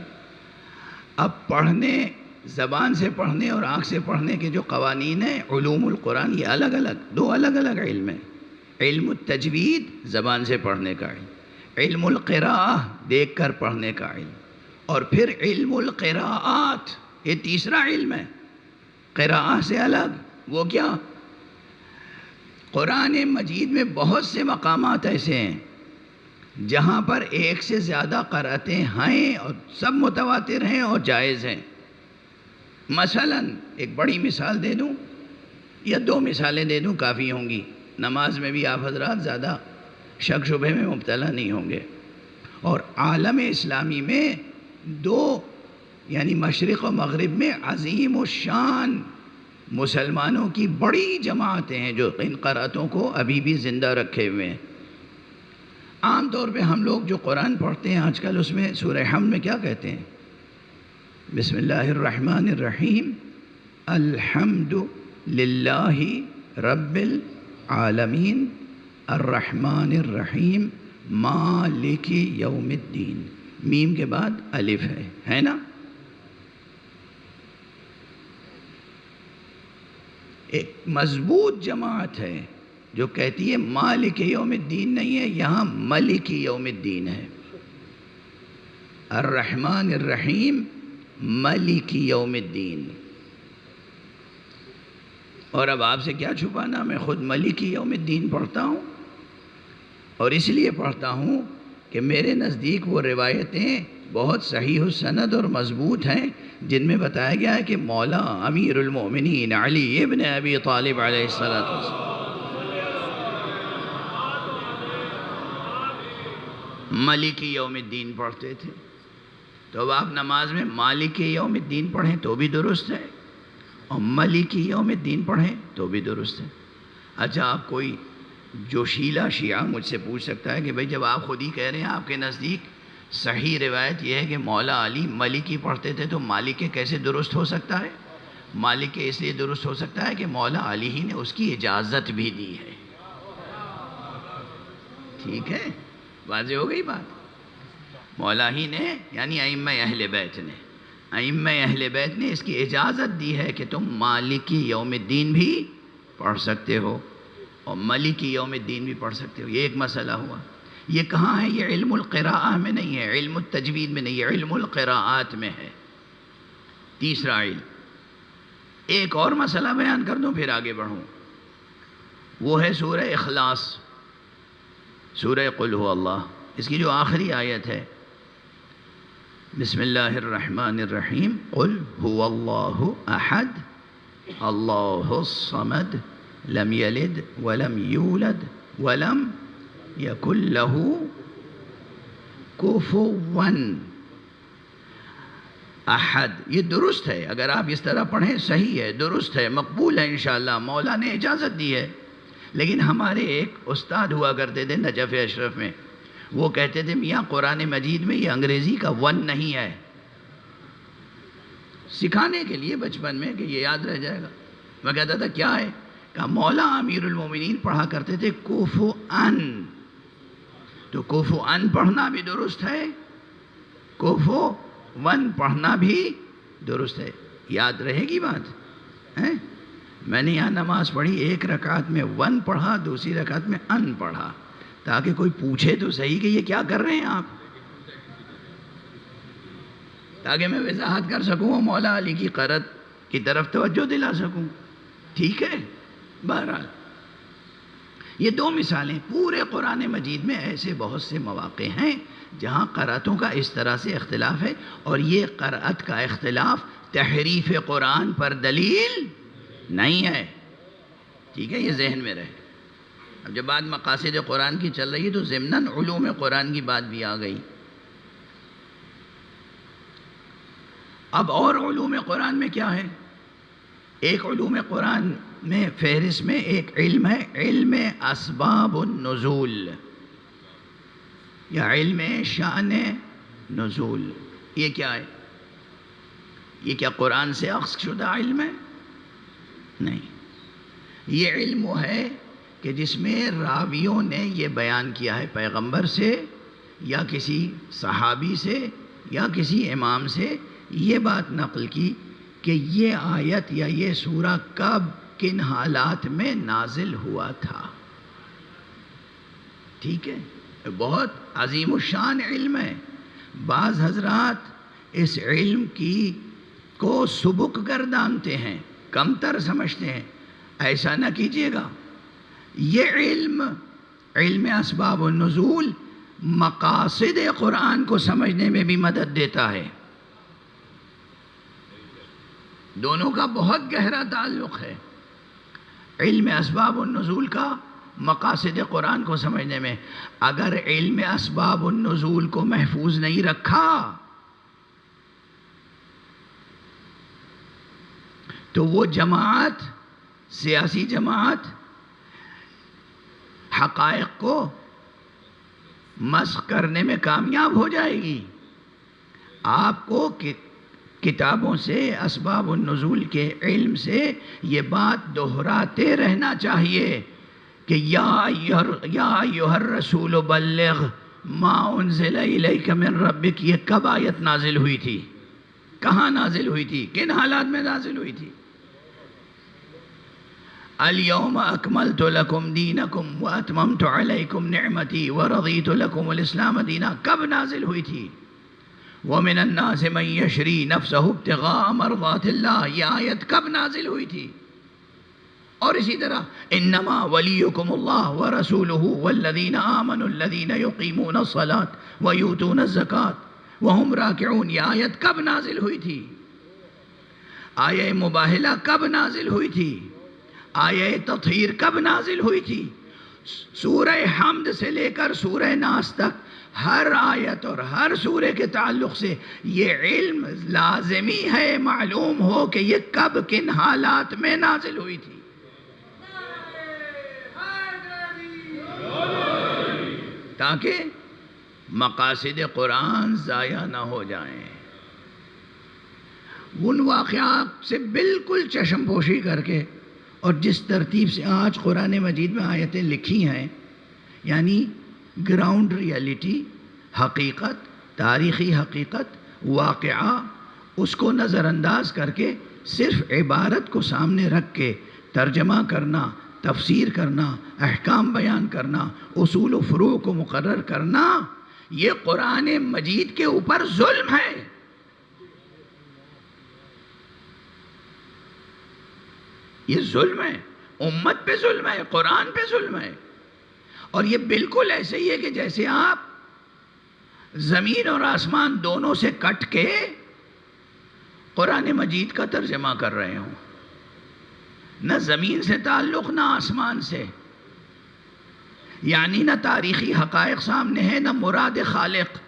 اب پڑھنے، زبان سے پڑھنے اور آنکھ سے پڑھنے کے جو قوانین ہیں علوم القرآن، یہ الگ الگ دو الگ الگ علم ہیں۔ علم التجوید زبان سے پڑھنے کا علم، علم القراءہ دیکھ کر پڑھنے کا علم، اور پھر علم القراءات یہ تیسرا علم ہے، قراءہ سے الگ۔ وہ کیا؟ قرآن مجید میں بہت سے مقامات ایسے ہیں جہاں پر ایک سے زیادہ قرأتیں ہیں اور سب متواتر ہیں اور جائز ہیں۔ مثلا ایک بڑی مثال دے دوں یا دو مثالیں دے دوں کافی ہوں گی، نماز میں بھی آپ حضرات زیادہ شک شبہ میں مبتلا نہیں ہوں گے۔ اور عالم اسلامی میں دو یعنی مشرق و مغرب میں عظیم الشان مسلمانوں کی بڑی جماعتیں ہیں جو ان قرأتوں کو ابھی بھی زندہ رکھے ہوئے ہیں۔ عام طور پہ ہم لوگ جو قرآن پڑھتے ہیں آج کل، اس میں سورہ حمد میں کیا کہتے ہیں؟ بسم اللہ الرحمن الرحیم، الحمد للہ رب العالمین الرحمن الرحیم مالک یوم الدین۔ میم کے بعد الف ہے نا؟ ایک مضبوط جماعت ہے جو کہتی ہے مالک یوم الدین نہیں ہے، یہاں ملک یوم الدین ہے۔ الرحمن الرحیم ملک یوم الدین۔ اور اب آپ سے کیا چھپانا، میں خود ملک یوم الدین پڑھتا ہوں، اور اس لیے پڑھتا ہوں کہ میرے نزدیک وہ روایتیں بہت صحیح السند اور مضبوط ہیں جن میں بتایا گیا ہے کہ مولا امیر المومنین علی ابن ابی طالب علیہ السلام مالک یوم الدین پڑھتے تھے۔ تو اب آپ نماز میں مالک یوم الدین پڑھیں تو بھی درست ہے، اور ملک یوم الدین پڑھیں تو بھی درست ہے۔ اچھا آپ کوئی جوشیلا شیعہ مجھ سے پوچھ سکتا ہے کہ بھئی جب آپ خود ہی کہہ رہے ہیں آپ کے نزدیک صحیح روایت یہ ہے کہ مولا علی ملکی پڑھتے تھے، تو مالک کیسے درست ہو سکتا ہے؟ مالک اس لیے درست ہو سکتا ہے کہ مولا علی ہی نے اس کی اجازت بھی دی ہے۔ ٹھیک ہے، واضح ہو گئی بات۔ مولا ہی نے یعنی ائمہ اہل بیت نے، ائمہ اہل بیت نے اس کی اجازت دی ہے کہ تم مالکی یوم الدین بھی پڑھ سکتے ہو اور ملکی یوم الدین بھی پڑھ سکتے ہو۔ یہ ایک مسئلہ ہوا۔ یہ کہاں ہے؟ یہ علم القراءہ میں نہیں ہے، علم التجوید میں نہیں ہے، علم القراءات میں ہے، تیسرا علم۔ ایک اور مسئلہ بیان کر دوں پھر آگے بڑھوں، وہ ہے سورہ اخلاص، سورہ قل هو اللہ۔ اس کی جو آخری آیت ہے بسم اللہ الرحمن الرحیم قل هو اللہ احد اللہ الصمد لم یلد ولم یولد ولم یکن لہ کفوا احد. یہ درست ہے، اگر آپ اس طرح پڑھیں صحیح ہے، درست ہے، مقبول ہے انشاءاللہ، مولا نے اجازت دی ہے. لیکن ہمارے ایک استاد ہوا کرتے تھے نجف اشرف میں، وہ کہتے تھے میاں قرآن مجید میں یہ انگریزی کا ون نہیں ہے، سکھانے کے لیے بچپن میں کہ یہ یاد رہ جائے گا. میں کہتا تھا کیا ہے؟ کہ مولا امیر المومنین پڑھا کرتے تھے کفؤن، تو کفؤن پڑھنا بھی درست ہے، کفؤن پڑھنا بھی درست ہے. یاد رہے گی بات؟ میں نے یہاں نماز پڑھی، ایک رکعت میں ون پڑھا، دوسری رکعت میں ان پڑھا، تاکہ کوئی پوچھے تو صحیح کہ یہ کیا کر رہے ہیں آپ، تاکہ میں وضاحت کر سکوں اور مولا علی کی قرت کی طرف توجہ دلا سکوں. ٹھیک ہے. بہرحال یہ دو مثالیں، پورے قرآن مجید میں ایسے بہت سے مواقع ہیں جہاں قرأتوں کا اس طرح سے اختلاف ہے، اور یہ قرأت کا اختلاف تحریف قرآن پر دلیل نہیں ہے. ٹھیک ہے، یہ ذہن میں رہے. اب جب بات مقاصد قرآن کی چل رہی ہے تو ضمناً علوم قرآن کی بات بھی آ گئی. اب اور علوم قرآن میں کیا ہے؟ ایک علوم قرآن میں فہرست میں ایک علم ہے، علم اسباب النزول یا علم شأن نزول. یہ کیا ہے؟ یہ کیا قرآن سے اخذ شدہ علم ہے؟ نہیں، یہ علم وہ ہے کہ جس میں راویوں نے یہ بیان کیا ہے پیغمبر سے یا کسی صحابی سے یا کسی امام سے یہ بات نقل کی کہ یہ آیت یا یہ سورہ کب کن حالات میں نازل ہوا تھا. ٹھیک ہے، بہت عظیم الشان علم ہے. بعض حضرات اس علم کو سبک گردانتے ہیں، کمتر سمجھتے ہیں. ایسا نہ کیجیے گا. یہ علم اسباب النزول مقاصد قرآن کو سمجھنے میں بھی مدد دیتا ہے. دونوں کا بہت گہرا تعلق ہے، علم اسباب النزول کا مقاصد قرآن کو سمجھنے میں. اگر علم اسباب النزول کو محفوظ نہیں رکھا تو وہ جماعت، سیاسی جماعت، حقائق کو مسخ کرنے میں کامیاب ہو جائے گی. آپ کو کتابوں سے، اسباب النزول کے علم سے یہ بات دہراتے رہنا چاہیے کہ یا ایھا الرسول بلغ ما انزل الیک من ربک. یہ کب آیت نازل ہوئی تھی؟ کہاں نازل ہوئی تھی؟ کن حالات میں نازل ہوئی تھی؟ الیوم اکملت لکم دینکم واتممت علیکم نعمتی ورضیت لکم الاسلام دینا. کب نازل ہوئی تھی؟ وَمِنَ النَّاسِ مَن يَشْرِي نَفْسَهُ ابْتِغَاءَ مَرْضَاتِ اللَّهِ. یہ آیت کب نازل ہوئی تھی؟ اور اسی طرح انما ولیکم اللہ ورسولہ والذین آمنوا الذین یقیمون الصلاة ویؤتون الزکاة وہم راکعون. یہ آیت کب نازل ہوئی تھی؟ آیہ مباہلہ کب نازل ہوئی تھی؟ آیہ تطہیر کب نازل ہوئی تھی؟ سورہ حمد سے لے کر سورہ ناس تک ہر آیت اور ہر سورے کے تعلق سے یہ علم لازمی ہے معلوم ہو کہ یہ کب کن حالات میں نازل ہوئی تھی. تاکہ مقاصد قرآن ضائع نہ ہو جائیں. ان واقعات سے بالکل چشم پوشی کر کے اور جس ترتیب سے آج قرآن مجید میں آیتیں لکھی ہیں، یعنی گراؤنڈ ریئلٹی، حقیقت، تاریخی حقیقت، واقعہ، اس کو نظر انداز کر کے صرف عبارت کو سامنے رکھ کے ترجمہ کرنا، تفسیر کرنا، احکام بیان کرنا، اصول و فروع کو مقرر کرنا، یہ قرآن مجید کے اوپر ظلم ہے. یہ ظلم ہے، امت پہ ظلم ہے، قرآن پہ ظلم ہے. اور یہ بالکل ایسے ہی ہے کہ جیسے آپ زمین اور آسمان دونوں سے کٹ کے قرآن مجید کا ترجمہ کر رہے ہوں. نہ زمین سے تعلق نہ آسمان سے، یعنی نہ تاریخی حقائق سامنے ہے نہ مراد خالق.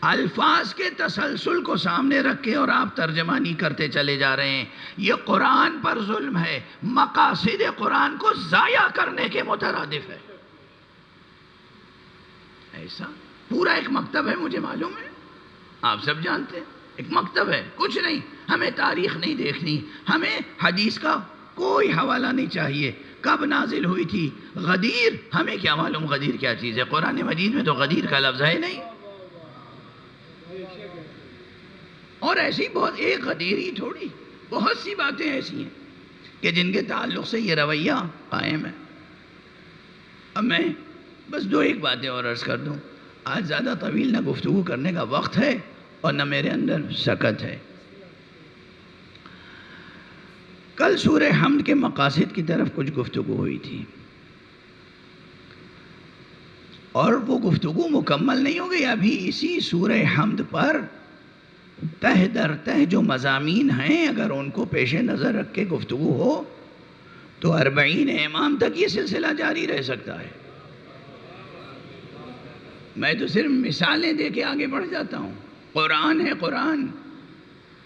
الفاظ کے تسلسل کو سامنے رکھ کے اور آپ ترجمہ نہیں کرتے چلے جا رہے ہیں. یہ قرآن پر ظلم ہے، مقاصد قرآن کو ضائع کرنے کے مترادف ہے. ایسا پورا ایک مکتب ہے، مجھے معلوم ہے، آپ سب جانتے ہیں، ایک مکتب ہے، کچھ نہیں. ہمیں تاریخ نہیں دیکھنی، ہمیں حدیث کا کوئی حوالہ نہیں چاہیے. کب نازل ہوئی تھی غدیر، ہمیں کیا معلوم غدیر کیا چیز ہے؟ قرآن مجید میں تو غدیر کا لفظ ہے نہیں. اور ایسی بہت، ایک غدیر ہی تھوڑی، بہت سی باتیں ایسی ہیں کہ جن کے تعلق سے یہ رویہ قائم ہے. اب میں بس دو ایک باتیں اور عرض کر دوں. آج زیادہ طویل نہ گفتگو کرنے کا وقت ہے اور نہ میرے اندر سکت ہے. کل سورہ حمد کے مقاصد کی طرف کچھ گفتگو ہوئی تھی، اور وہ گفتگو مکمل نہیں ہو گئی. ابھی اسی سورہ حمد پر تہ در تہ جو مضامین ہیں، اگر ان کو پیش نظر رکھ کے گفتگو ہو تو 40 امام تک یہ سلسلہ جاری رہ سکتا ہے. میں تو صرف مثالیں دے کے آگے بڑھ جاتا ہوں. قرآن ہے، قرآن،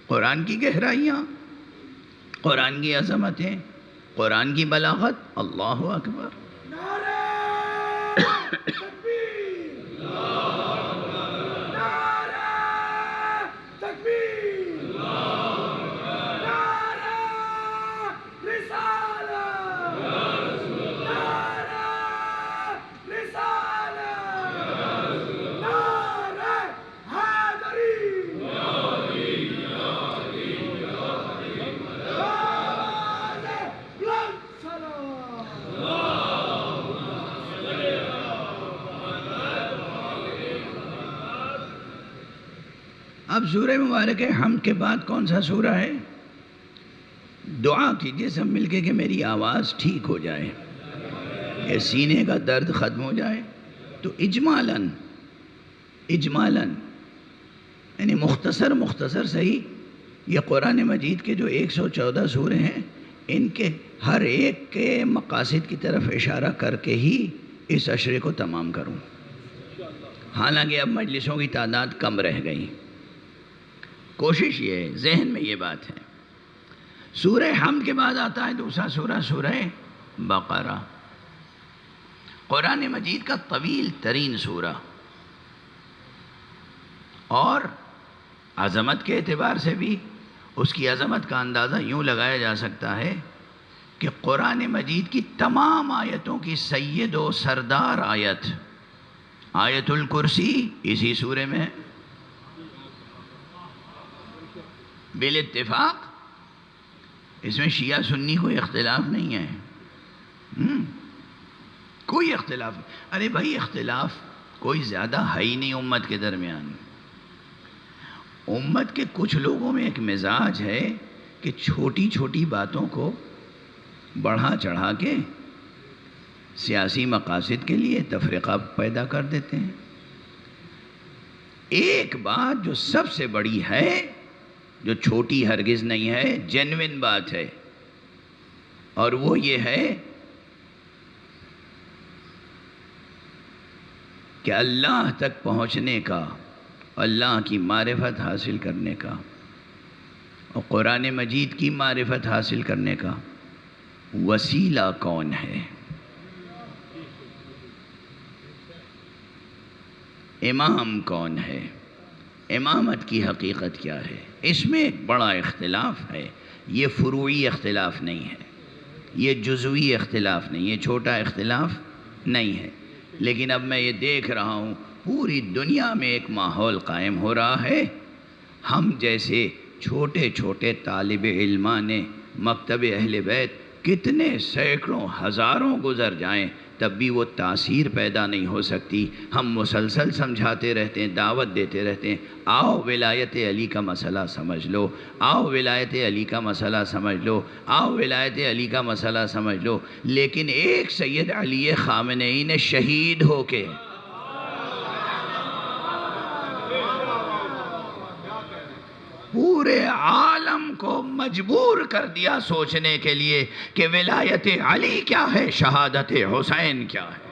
قرآن کی گہرائیاں، قرآن کی عظمتیں، قرآن کی بلاغت. اللہ اکبر. اب سورہ مبارک حمد کے بعد کون سا سورہ ہے؟ دعا کیجئے سب مل کے کہ میری آواز ٹھیک ہو جائے، کہ سینے کا درد ختم ہو جائے. تو اجمالاً یعنی مختصر صحیح، یہ قرآن مجید کے جو 114 سورے ہیں، ان کے ہر ایک کے مقاصد کی طرف اشارہ کر کے ہی اس عشرے کو تمام کروں. حالانکہ اب مجلسوں کی تعداد کم رہ گئی. کوشش یہ ہے، ذہن میں یہ بات ہے. سورہ حمد کے بعد آتا ہے دوسرا سورہ، سورہ بقرہ. قرآن مجید کا طویل ترین سورہ، اور عظمت کے اعتبار سے بھی اس کی عظمت کا اندازہ یوں لگایا جا سکتا ہے کہ قرآن مجید کی تمام آیتوں کی سید و سردار آیت آیت الکرسی اسی سورے میں ہے. بالاتفاق اس میں شیعہ سنی کوئی اختلاف نہیں ہے، کوئی اختلاف نہیں. ارے بھائی اختلاف کوئی زیادہ ہے ہی نہیں امت کے درمیان. امت کے کچھ لوگوں میں ایک مزاج ہے کہ چھوٹی چھوٹی باتوں کو بڑھا چڑھا کے سیاسی مقاصد کے لیے تفرقہ پیدا کر دیتے ہیں. ایک بات جو سب سے بڑی ہے، جو چھوٹی ہرگز نہیں ہے، جینوین بات ہے، اور وہ یہ ہے کہ اللہ تک پہنچنے کا، اللہ کی معرفت حاصل کرنے کا اور قرآن مجید کی معرفت حاصل کرنے کا وسیلہ کون ہے؟ امام کون ہے؟ امامت کی حقیقت کیا ہے؟ اس میں ایک بڑا اختلاف ہے. یہ فروعی اختلاف نہیں ہے، یہ جزوی اختلاف نہیں، یہ چھوٹا اختلاف نہیں ہے. لیکن اب میں یہ دیکھ رہا ہوں پوری دنیا میں ایک ماحول قائم ہو رہا ہے. ہم جیسے چھوٹے چھوٹے طالب علمان مکتب اہل بیت کتنے سینکڑوں ہزاروں گزر جائیں تب بھی وہ تاثیر پیدا نہیں ہو سکتی. ہم مسلسل سمجھاتے رہتے ہیں، دعوت دیتے رہتے ہیں، آؤ ولایت علی کا مسئلہ سمجھ لو، آؤ ولایت علی کا مسئلہ سمجھ لو، آؤ ولایت علی کا مسئلہ سمجھ لو. لیکن ایک سید علی خامنئی نے شہید ہو کے پورے عالم کو مجبور کر دیا سوچنے کے لیے کہ ولایت علی کیا ہے، شہادت حسین کیا ہے۔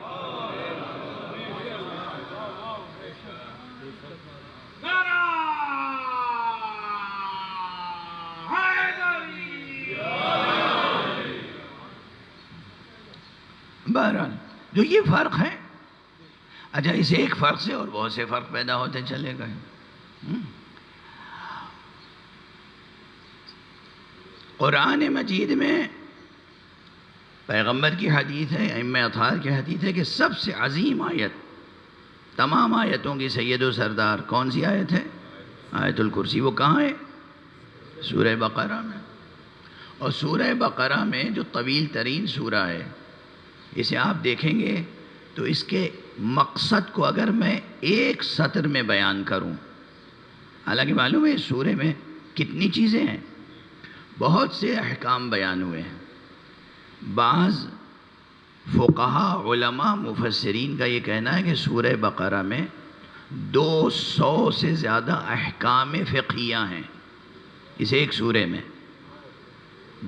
بہرحال جو یہ فرق ہے، اچھا اس ایک فرق سے اور بہت سے فرق پیدا ہوتے چلے گئے۔ قرآن مجید میں پیغمبر کی حدیث ہے، ائمہ اطہار کی حدیث ہے کہ سب سے عظیم آیت تمام آیتوں کی سید و سردار کون سی آیت ہے؟ آیت الکرسی۔ وہ کہاں ہے؟ سورہ بقرہ میں۔ اور سورہ بقرہ میں جو طویل ترین سورہ ہے، اسے آپ دیکھیں گے تو اس کے مقصد کو اگر میں ایک سطر میں بیان کروں، حالانکہ معلوم ہے اس سورے میں کتنی چیزیں ہیں، بہت سے احکام بیان ہوئے ہیں۔ بعض فقہا، علماء، مفسرین کا یہ کہنا ہے کہ سورہ بقرہ میں 200 سے زیادہ احکام فقہیہ ہیں اس ایک سورے میں،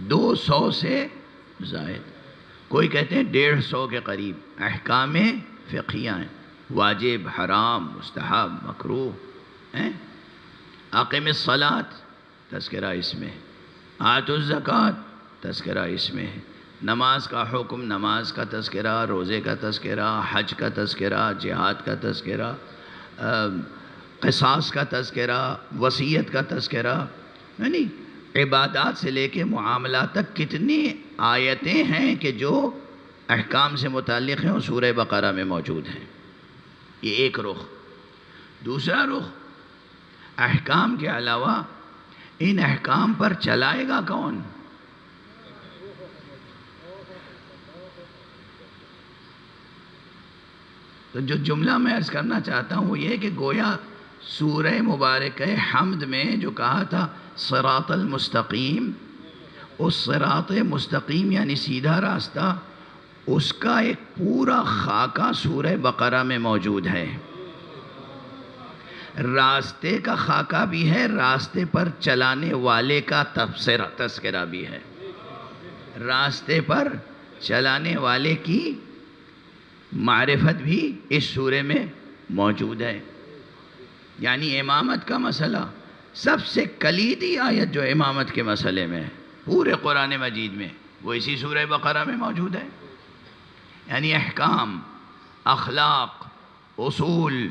200 سے زائد، کوئی کہتے ہیں 150 کے قریب احکام فقہیہ ہیں، واجب، حرام، مستحب، مکروہ ہیں۔ اقیم الصلاۃ تذکرہ اس میں، آت الزکوٰۃ تذکرہ اس میں ہے، نماز کا حکم، نماز کا تذکرہ، روزے کا تذکرہ، حج کا تذکرہ، جہاد کا تذکرہ، قصاص کا تذکرہ، وصیت کا تذکرہ، یعنی عبادات سے لے کے معاملات تک کتنی آیتیں ہیں کہ جو احکام سے متعلق ہیں وہ سورہ بقرہ میں موجود ہیں۔ یہ ایک رخ۔ دوسرا رخ، احکام کے علاوہ ان احکام پر چلائے گا کون؟ تو جو جملہ میں عرض کرنا چاہتا ہوں وہ یہ کہ گویا سورہ مبارکہ حمد میں جو کہا تھا صراط المستقیم، اس صراط مستقیم یعنی سیدھا راستہ، اس کا ایک پورا خاکہ سورہ بقرہ میں موجود ہے۔ راستے کا خاکہ بھی ہے، راستے پر چلانے والے کا تذکرہ بھی ہے۔ راستے پر چلانے والے کی معرفت بھی اس سورے میں موجود ہے۔ یعنی امامت کا مسئلہ، سب سے کلیدی آیت جو امامت کے مسئلے میں ہے پورے قرآن مجید میں، وہ اسی سورہ بقرہ میں موجود ہے۔ یعنی احکام، اخلاق، اصول،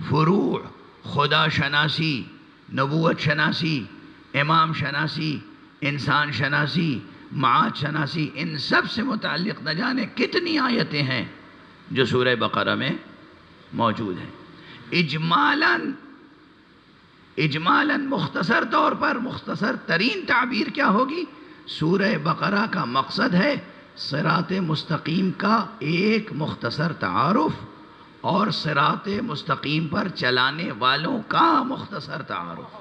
فروع، خدا شناسی، نبوت شناسی، امام شناسی، انسان شناسی، معاد شناسی، ان سب سے متعلق نہ جانے کتنی آیتیں ہیں جو سورہ بقرہ میں موجود ہیں۔ اجمالاً مختصر طور پر، مختصر ترین تعبیر کیا ہوگی؟ سورہ بقرہ کا مقصد ہے صراط مستقیم کا ایک مختصر تعارف اور صراط مستقیم پر چلانے والوں کا مختصر تعارف۔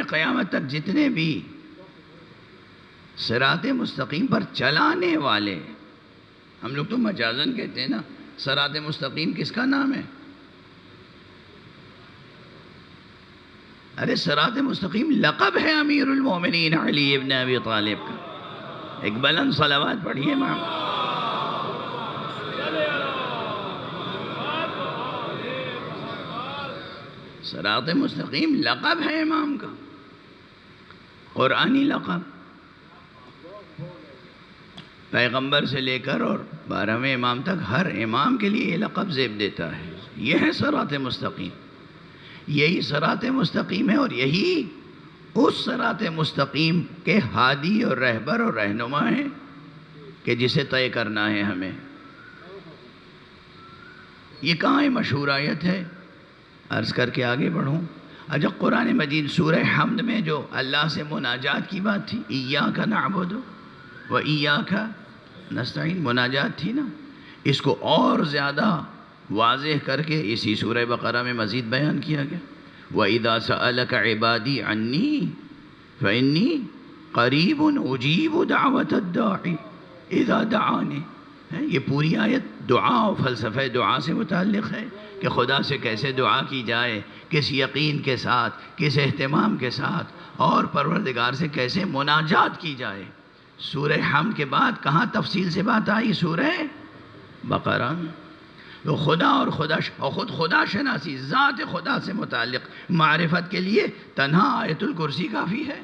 قیامت تک جتنے بھی صراط مستقیم پر چلانے والے، ہم لوگ تو مجازن کہتے ہیں نا، صراط مستقیم کس کا نام ہے؟ ارے صراط مستقیم لقب ہے امیر المومنین علی ابن ابی طالب کا۔ ایک بلند صلوات پڑھیے امام۔ صراط مستقیم لقب ہے امام کا، قرآنی لقب، پیغمبر سے لے کر اور 12ویں امام تک ہر امام کے لیے یہ لقب زیب دیتا ہے۔ یہ ہے صراط مستقیم، یہی صراط مستقیم ہے، اور یہی اس صراط مستقیم کے ہادی اور رہبر اور رہنما ہیں کہ جسے طے کرنا ہے ہمیں۔ یہ کہاں ہے مشہور آیت ہے؟ عرض کر کے آگے بڑھوں۔ اجا قرآن مجید سورہ حمد میں جو اللہ سے مناجات کی بات تھی، ایاک نعبد و ایاک نستعین، مناجات تھی نا، اس کو اور زیادہ واضح کر کے اسی سورہ بقرہ میں مزید بیان کیا گیا. وَإِذَا سَأَلَكَ عِبَادِي عَنِّي فَإِنِّي قَرِيبٌ أُجِيبُ دَعْوَةَ الدَّاعِ إِذَا دَعَانِ. یہ پوری آیت دعا و فلسفہ دعا سے متعلق ہے کہ خدا سے کیسے دعا کی جائے، کس یقین کے ساتھ، کس اہتمام کے ساتھ، اور پروردگار سے کیسے مناجات کی جائے. سورہ حمد کے بعد کہاں تفصیل سے بات آئی؟ سورہ بقرہ. تو خدا اور خود خدا شناسی، ذات خدا سے متعلق معرفت کے لیے تنہا آیت الکرسی کافی ہے.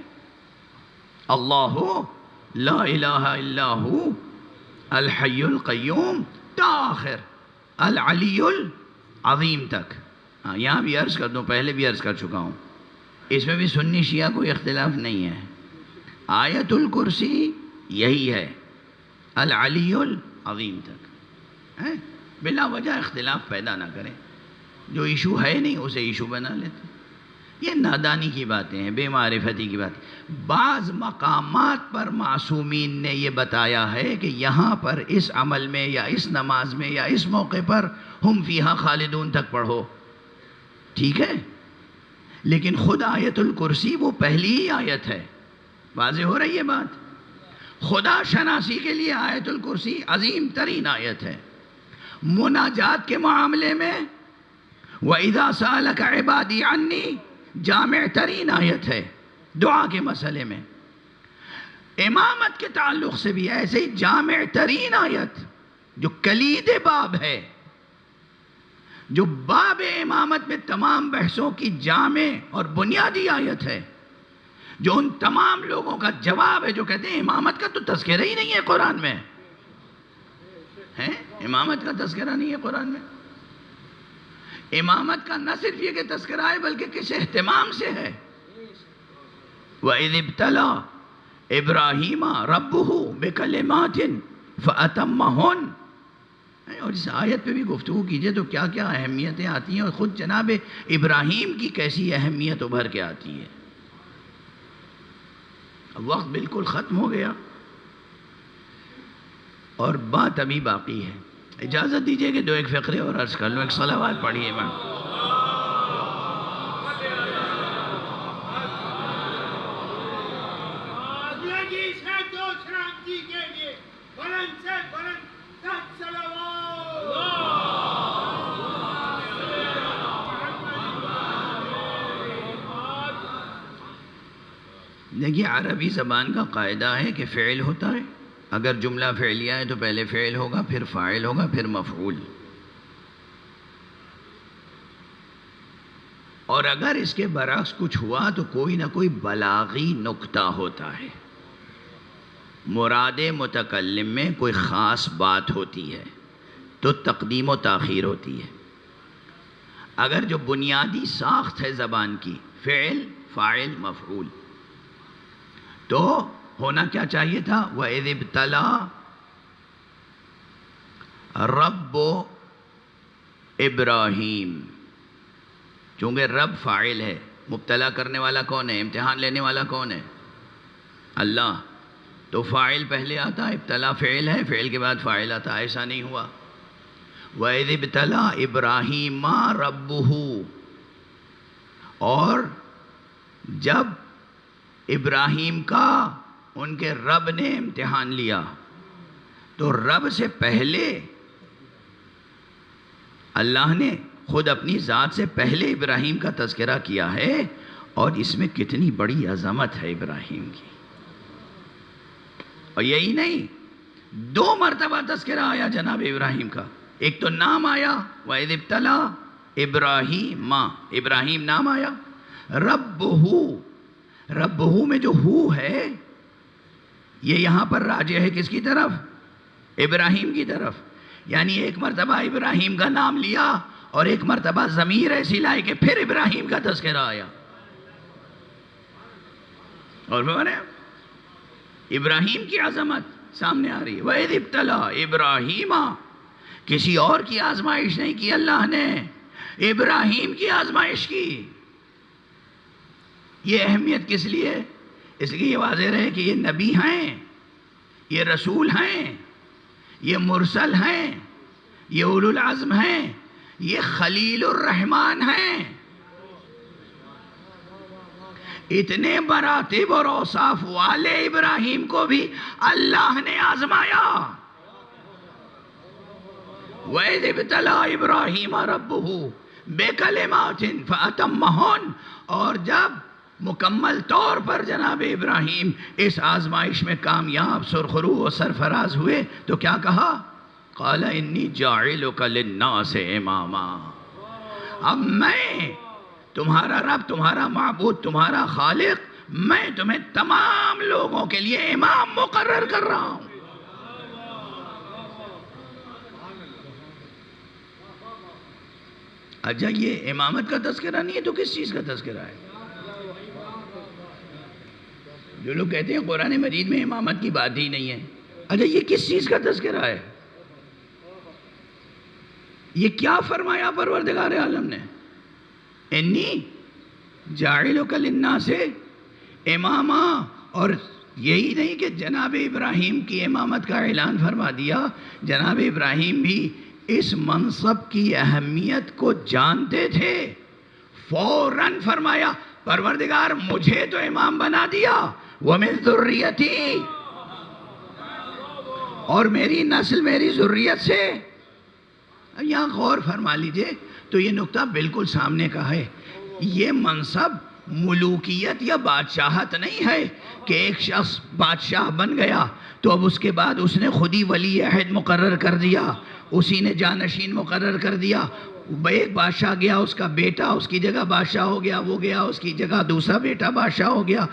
اللہ لا الہ الا ہو الحی القیوم تا آخر العلی العظیم تک. یہاں بھی عرض کر دوں، پہلے بھی عرض کر چکا ہوں، اس میں بھی سنی شیعہ کوئی اختلاف نہیں ہے. آیت الکرسی یہی ہے، العلی العظیم تک. بلا وجہ اختلاف پیدا نہ کریں. جو ایشو ہے نہیں اسے ایشو بنا لیتے. یہ نادانی کی باتیں ہیں، بے معرفتی کی باتیں. بعض مقامات پر معصومین نے یہ بتایا ہے کہ یہاں پر اس عمل میں یا اس نماز میں یا اس موقع پر ہم فیہا خالدون تک پڑھو، ٹھیک ہے، لیکن خود آیت الکرسی وہ پہلی ہی آیت ہے. واضح ہو رہی ہے بات؟ خدا شناسی کے لیے آیت الکرسی عظیم ترین آیت ہے. مناجات کے معاملے میں وَإِذَا سَأَلَكَ عِبَادِي عَنِّي جامع ترین آیت ہے. دعا کے مسئلے میں امامت کے تعلق سے بھی ایسے ہی جامع ترین آیت، جو کلید باب ہے، جو باب امامت میں تمام بحثوں کی جامع اور بنیادی آیت ہے، جو ان تمام لوگوں کا جواب ہے جو کہتے ہیں امامت کا تو تذکرہ ہی نہیں ہے قرآن میں. امامت کا تذکرہ نہیں ہے قرآن میں. امامت کا نہ صرف یہ کہ تذکرہ ہے بلکہ کس اہتمام سے ہے. وَإِذِ ابْتَلَىٰ إِبْرَاهِيمَ رَبُّهُ بِكَلِمَاتٍ فَأَتَمَّهُنَّ. اور اس آیت پہ بھی گفتگو کیجئے تو کیا کیا اہمیتیں آتی ہیں، اور خود جناب ابراہیم کی کیسی اہمیت ابھر کے آتی ہے. وقت بالکل ختم ہو گیا اور بات ابھی باقی ہے. اجازت دیجئے کہ دو ایک فقرے اور عرض کر لوں. ایک صلوات پڑھیے میں. دیکھیے عربی زبان کا قاعدہ ہے کہ فعل ہوتا ہے، اگر جملہ فعلیہ ہے تو پہلے فعل ہوگا، پھر فاعل ہوگا، پھر مفعول. اور اگر اس کے برعکس کچھ ہوا تو کوئی نہ کوئی بلاغی نکتہ ہوتا ہے. مراد متکلم میں کوئی خاص بات ہوتی ہے تو تقدیم و تاخیر ہوتی ہے. اگر جو بنیادی ساخت ہے زبان کی فعل، فاعل، مفعول، تو ہونا کیا چاہیے تھا؟ وَإِذِ ابْتَلَىٰ رَبُّ إِبْرَاهِيمَ. چونکہ رب فاعل ہے، مبتلا کرنے والا کون ہے؟ امتحان لینے والا کون ہے؟ اللہ. تو فاعل پہلے آتا ہے، ابتلا فعل ہے، فعل کے بعد فاعل آتا. ایسا نہیں ہوا. وَإِذِ ابْتَلَىٰ إِبْرَاهِيمَ رَبُّهُ. اور جب ابراہیم کا ان کے رب نے امتحان لیا تو رب سے پہلے اللہ نے خود اپنی ذات سے پہلے ابراہیم کا تذکرہ کیا ہے. اور اس میں کتنی بڑی عظمت ہے ابراہیم کی. اور یہی نہیں، 2 مرتبہ تذکرہ آیا جناب ابراہیم کا. ایک تو نام آیا وَإِذِ ابْتَلَىٰ إِبْرَاهِيمَ، ابراہیم نام آیا. رَبُّهُ، رَبُّهُ میں جو ہو ہے یہ یہاں پر راجع ہے کس کی طرف؟ ابراہیم کی طرف. یعنی ایک مرتبہ ابراہیم کا نام لیا اور ایک مرتبہ ضمیر ایسی لائے کہ پھر ابراہیم کا تذکرہ آیا. اور ابراہیم کی عظمت سامنے آ رہی ہے. وَإِذِ ابْتَلَىٰ إِبْرَاهِيمَ. کسی اور کی آزمائش نہیں کی اللہ نے، ابراہیم کی آزمائش کی. یہ اہمیت کس لیے؟ اس لیے یہ واضح رہے کہ یہ نبی ہیں، یہ رسول ہیں، یہ مرسل ہیں، یہ اولو العزم ہیں، یہ خلیل الرحمن ہیں. اتنے مراتب اور اوصاف والے ابراہیم کو بھی اللہ نے آزمایا. وَإِذِ ابْتَلَىٰ إِبْرَاهِيمَ رَبُّهُ بِكَلِمَاتٍ فَأَتَمَّهُنَّ، اور جب مکمل طور پر جناب ابراہیم اس آزمائش میں کامیاب سرخرو و سرفراز ہوئے تو کیا کہا؟ قَالَ إِنِّي جَاعِلُكَ لِلنَّاسِ إِمَامًا، اب میں تمہارا رب، تمہارا معبود، تمہارا خالق، میں تمہیں تمام لوگوں کے لیے امام مقرر کر رہا ہوں. اچھا یہ امامت کا تذکرہ نہیں ہے تو کس چیز کا تذکرہ ہے؟ جو لوگ کہتے ہیں قرآن مجید میں امامت کی بات ہی نہیں ہے، اچھا یہ کس چیز کا تذکرہ ہے؟ یہ کیا فرمایا پروردگار عالم نے؟ انی جاعلک للناس اماما. اور یہی نہیں کہ جناب ابراہیم کی امامت کا اعلان فرما دیا، جناب ابراہیم بھی اس منصب کی اہمیت کو جانتے تھے. فوراً فرمایا پروردگار مجھے تو امام بنا دیا، وَمِن ذُرِّيَّتِي، اور میری نسل میری ذریت سے. اب یہاں غور فرما لیجئے تو یہ نقطہ بالکل سامنے کا ہے. یہ منصب ملوکیت یا بادشاہت نہیں ہے کہ ایک شخص بادشاہ بن گیا تو اب اس کے بعد اس نے خود ہی ولی عہد مقرر کر دیا، اسی نے جانشین مقرر کر دیا. ایک بادشاہ گیا، اس کا بیٹا اس کی جگہ بادشاہ ہو گیا، وہ گیا اس کی جگہ دوسرا بیٹا بادشاہ ہو گیا،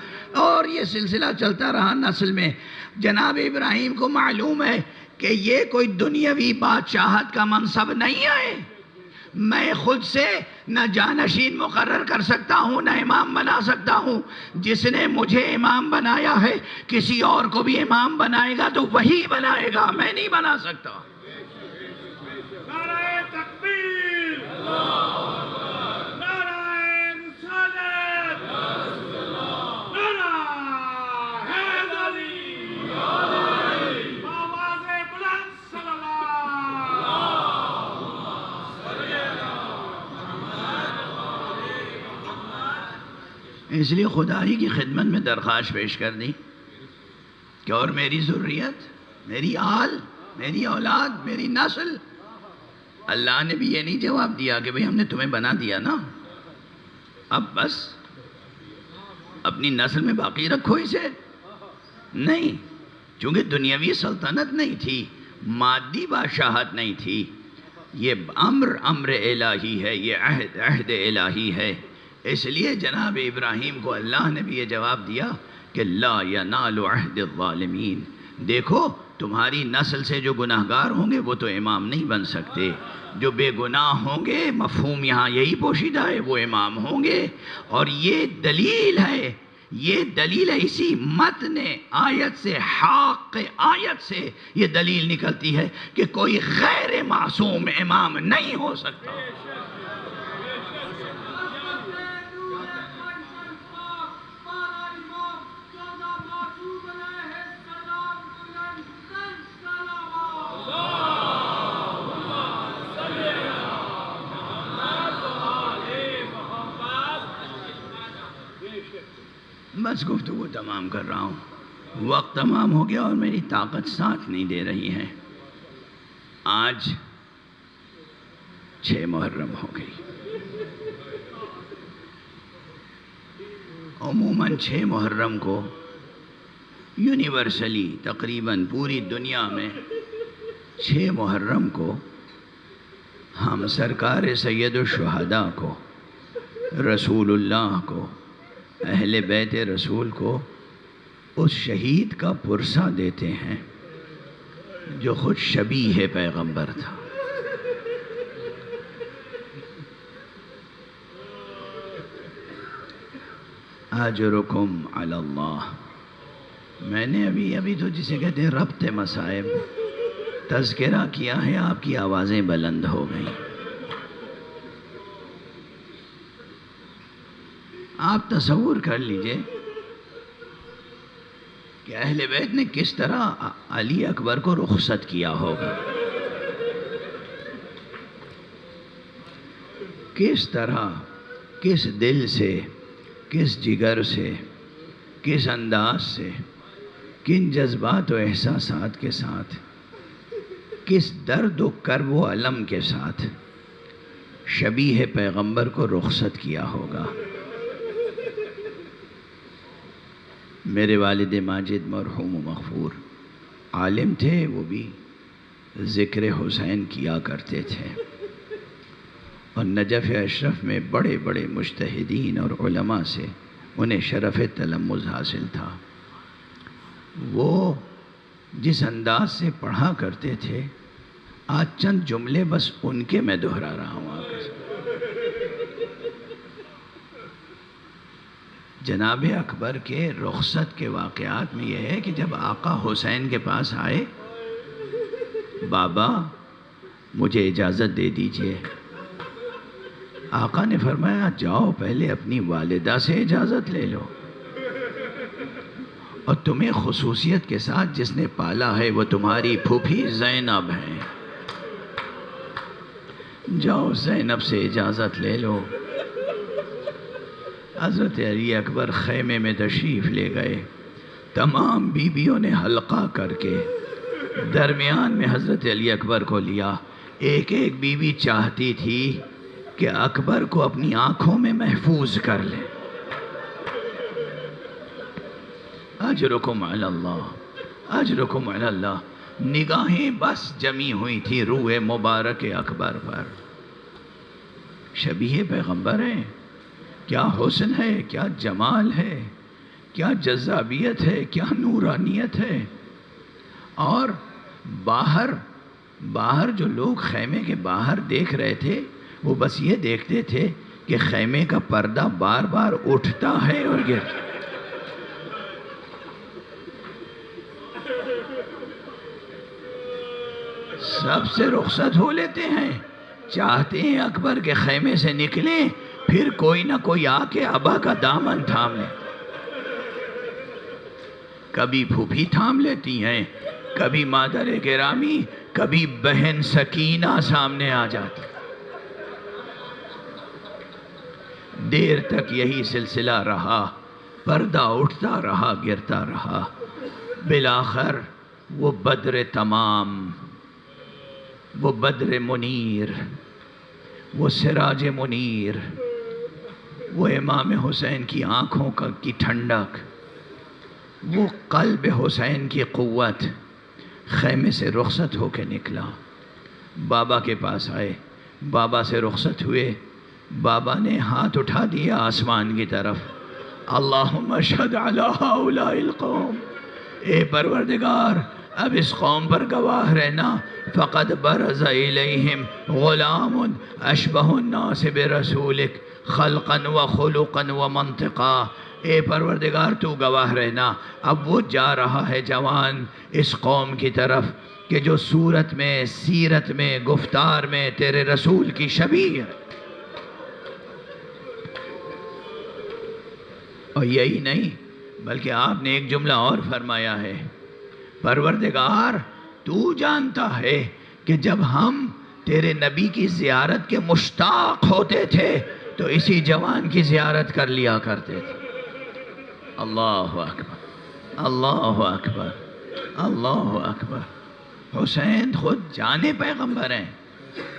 اور یہ سلسلہ چلتا رہا نسل میں. جناب ابراہیم کو معلوم ہے کہ یہ کوئی دنیاوی بادشاہت کا منصب نہیں ہے. میں خود سے نہ جانشین مقرر کر سکتا ہوں نہ امام بنا سکتا ہوں. جس نے مجھے امام بنایا ہے کسی اور کو بھی امام بنائے گا تو وہی بنائے گا، میں نہیں بنا سکتا. نعرہ تکبیر، نعرہ رسالت، نعرہ حیدری، آواز بلند صلی اللہ. اس لیے خدا ہی کی خدمت میں درخواست پیش کر دی کہ اور میری ذریت، میری آل، میری اولاد، میری نسل. اللہ نے بھی یہ نہیں جواب دیا کہ بھئی ہم نے تمہیں بنا دیا نا، اب بس اپنی نسل میں باقی رکھو اسے. نہیں، چونکہ دنیاوی سلطنت نہیں تھی، مادی بادشاہت نہیں تھی. یہ امر الہی ہے، یہ عہد الہی ہے. اس لیے جناب ابراہیم کو اللہ نے بھی یہ جواب دیا کہ لا ینال عہد الظالمین. دیکھو تمہاری نسل سے جو گناہگار ہوں گے وہ تو امام نہیں بن سکتے، جو بے گناہ ہوں گے، مفہوم یہاں یہی پوشیدہ ہے، وہ امام ہوں گے. اور یہ دلیل ہے، یہ دلیل ہے، اسی متن آیت سے، حق آیت سے یہ دلیل نکلتی ہے کہ کوئی غیر معصوم امام نہیں ہو سکتا. بس گفتگو تمام کر رہا ہوں، وقت تمام ہو گیا اور میری طاقت ساتھ نہیں دے رہی ہے. آج 6 محرم ہو گئی. عموماً 6 محرم کو یونیورسلی تقریباً پوری دنیا میں 6 محرم کو ہم سرکار سید الشہداء کو، رسول اللہ کو، اہل بیت رسول کو اس شہید کا پرسہ دیتے ہیں جو خود شبیہ پیغمبر تھا. اجرکم علی اللہ. میں نے ابھی تو جسے کہتے ہیں ربط مصائب تذکرہ کیا ہے، آپ کی آوازیں بلند ہو گئیں. آپ تصور کر لیجئے کہ اہل بیت نے کس طرح علی اکبر کو رخصت کیا ہوگا. کس طرح، کس دل سے، کس جگر سے، کس انداز سے، کن جذبات و احساسات کے ساتھ، کس درد و کرب و الم کے ساتھ شبیہ پیغمبر کو رخصت کیا ہوگا۔ میرے والد ماجد مرحوم و مغفور عالم تھے، وہ بھی ذکر حسین کیا کرتے تھے، اور نجف اشرف میں بڑے بڑے مجتہدین اور علماء سے انہیں شرف تلمذ حاصل تھا۔ وہ جس انداز سے پڑھا کرتے تھے، آج چند جملے بس ان کے میں دہرا رہا ہوں آپ کے ساتھ۔ جناب اکبر کے رخصت کے واقعات میں یہ ہے کہ جب آقا حسین کے پاس آئے، بابا مجھے اجازت دے دیجئے، آقا نے فرمایا جاؤ پہلے اپنی والدہ سے اجازت لے لو، اور تمہیں خصوصیت کے ساتھ جس نے پالا ہے وہ تمہاری پھوپھی زینب ہے، جاؤ زینب سے اجازت لے لو۔ حضرت علی اکبر خیمے میں تشریف لے گئے، تمام بیویوں نے حلقہ کر کے درمیان میں حضرت علی اکبر کو لیا۔ ایک ایک بیوی چاہتی تھی کہ اکبر کو اپنی آنکھوں میں محفوظ کر لے۔ اجرکم علی اللہ، اجرکم علی اللہ۔ نگاہیں بس جمی ہوئی تھی روح مبارک اکبر پر۔ شبیہ پیغمبر ہیں، کیا حسن ہے، کیا جمال ہے، کیا جذابیت ہے، کیا نورانیت ہے۔ اور باہر جو لوگ خیمے کے باہر دیکھ رہے تھے، وہ بس یہ دیکھتے تھے کہ خیمے کا پردہ بار بار اٹھتا ہے اور گرتا۔ سب سے رخصت ہو لیتے ہیں، چاہتے ہیں اکبر کے خیمے سے نکلیں، پھر کوئی نہ کوئی آ کے ابا کا دامن تھام لے۔ کبھی پھوپھی تھام لیتی ہیں، کبھی مادر گرامی، کبھی بہن سکینہ سامنے آ جاتی۔ دیر تک یہی سلسلہ رہا، پردہ اٹھتا رہا، گرتا رہا۔ بالآخر وہ بدر تمام، وہ بدر منیر، وہ سراج منیر، وہ امام حسین کی آنکھوں کی ٹھنڈک، وہ قلب حسین کی قوت خیمے سے رخصت ہو کے نکلا۔ بابا کے پاس آئے، بابا سے رخصت ہوئے، بابا نے ہاتھ اٹھا دیا آسمان کی طرف، اللہم اشہد علی ہؤلاء القوم، اے پروردگار اب اس قوم پر گواہ رہنا، فقد برز الیہم غلام اشبہ الناس برسولک خلقا و خلقا و منطقا۔ اے پروردگار تو گواہ رہنا، اب وہ جا رہا ہے جوان اس قوم کی طرف کہ جو صورت میں، سیرت میں، گفتار میں تیرے رسول کی شبیہ ہے۔ اور یہی نہیں بلکہ آپ نے ایک جملہ اور فرمایا ہے، پروردگار تو جانتا ہے کہ جب ہم تیرے نبی کی زیارت کے مشتاق ہوتے تھے تو اسی جوان کی زیارت کر لیا کرتے تھے۔ اللہ اکبر، اللہ اکبر، اللہ اکبر۔ حسین خود جانے پیغمبر ہیں،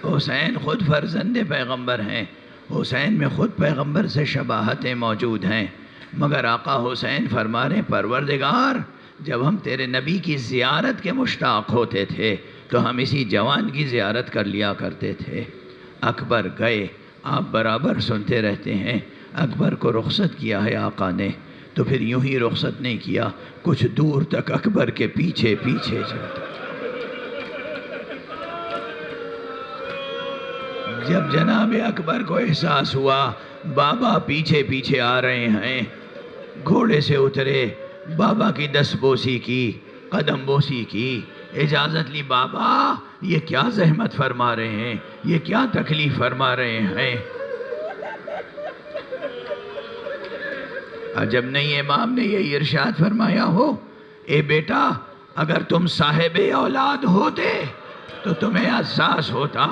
حسین خود فرزند پیغمبر ہیں، حسین میں خود پیغمبر سے شباہتیں موجود ہیں، مگر آقا حسین فرما رہے پروردگار جب ہم تیرے نبی کی زیارت کے مشتاق ہوتے تھے تو ہم اسی جوان کی زیارت کر لیا کرتے تھے۔ اکبر گئے، آپ برابر سنتے رہتے ہیں، اکبر کو رخصت کیا ہے آقا نے، تو پھر یوں ہی رخصت نہیں کیا، کچھ دور تک اکبر کے پیچھے پیچھے چلتا۔ جب جناب اکبر کو احساس ہوا بابا پیچھے پیچھے آ رہے ہیں، گھوڑے سے اترے، بابا کی دست بوسی کی، قدم بوسی کی، اجازت لی، بابا یہ کیا زحمت فرما رہے ہیں، یہ کیا تکلیف فرما رہے ہیں۔ عجب نہیں امام نے یہ ارشاد فرمایا ہو، اے بیٹا اگر تم صاحب اولاد ہوتے تو تمہیں احساس ہوتا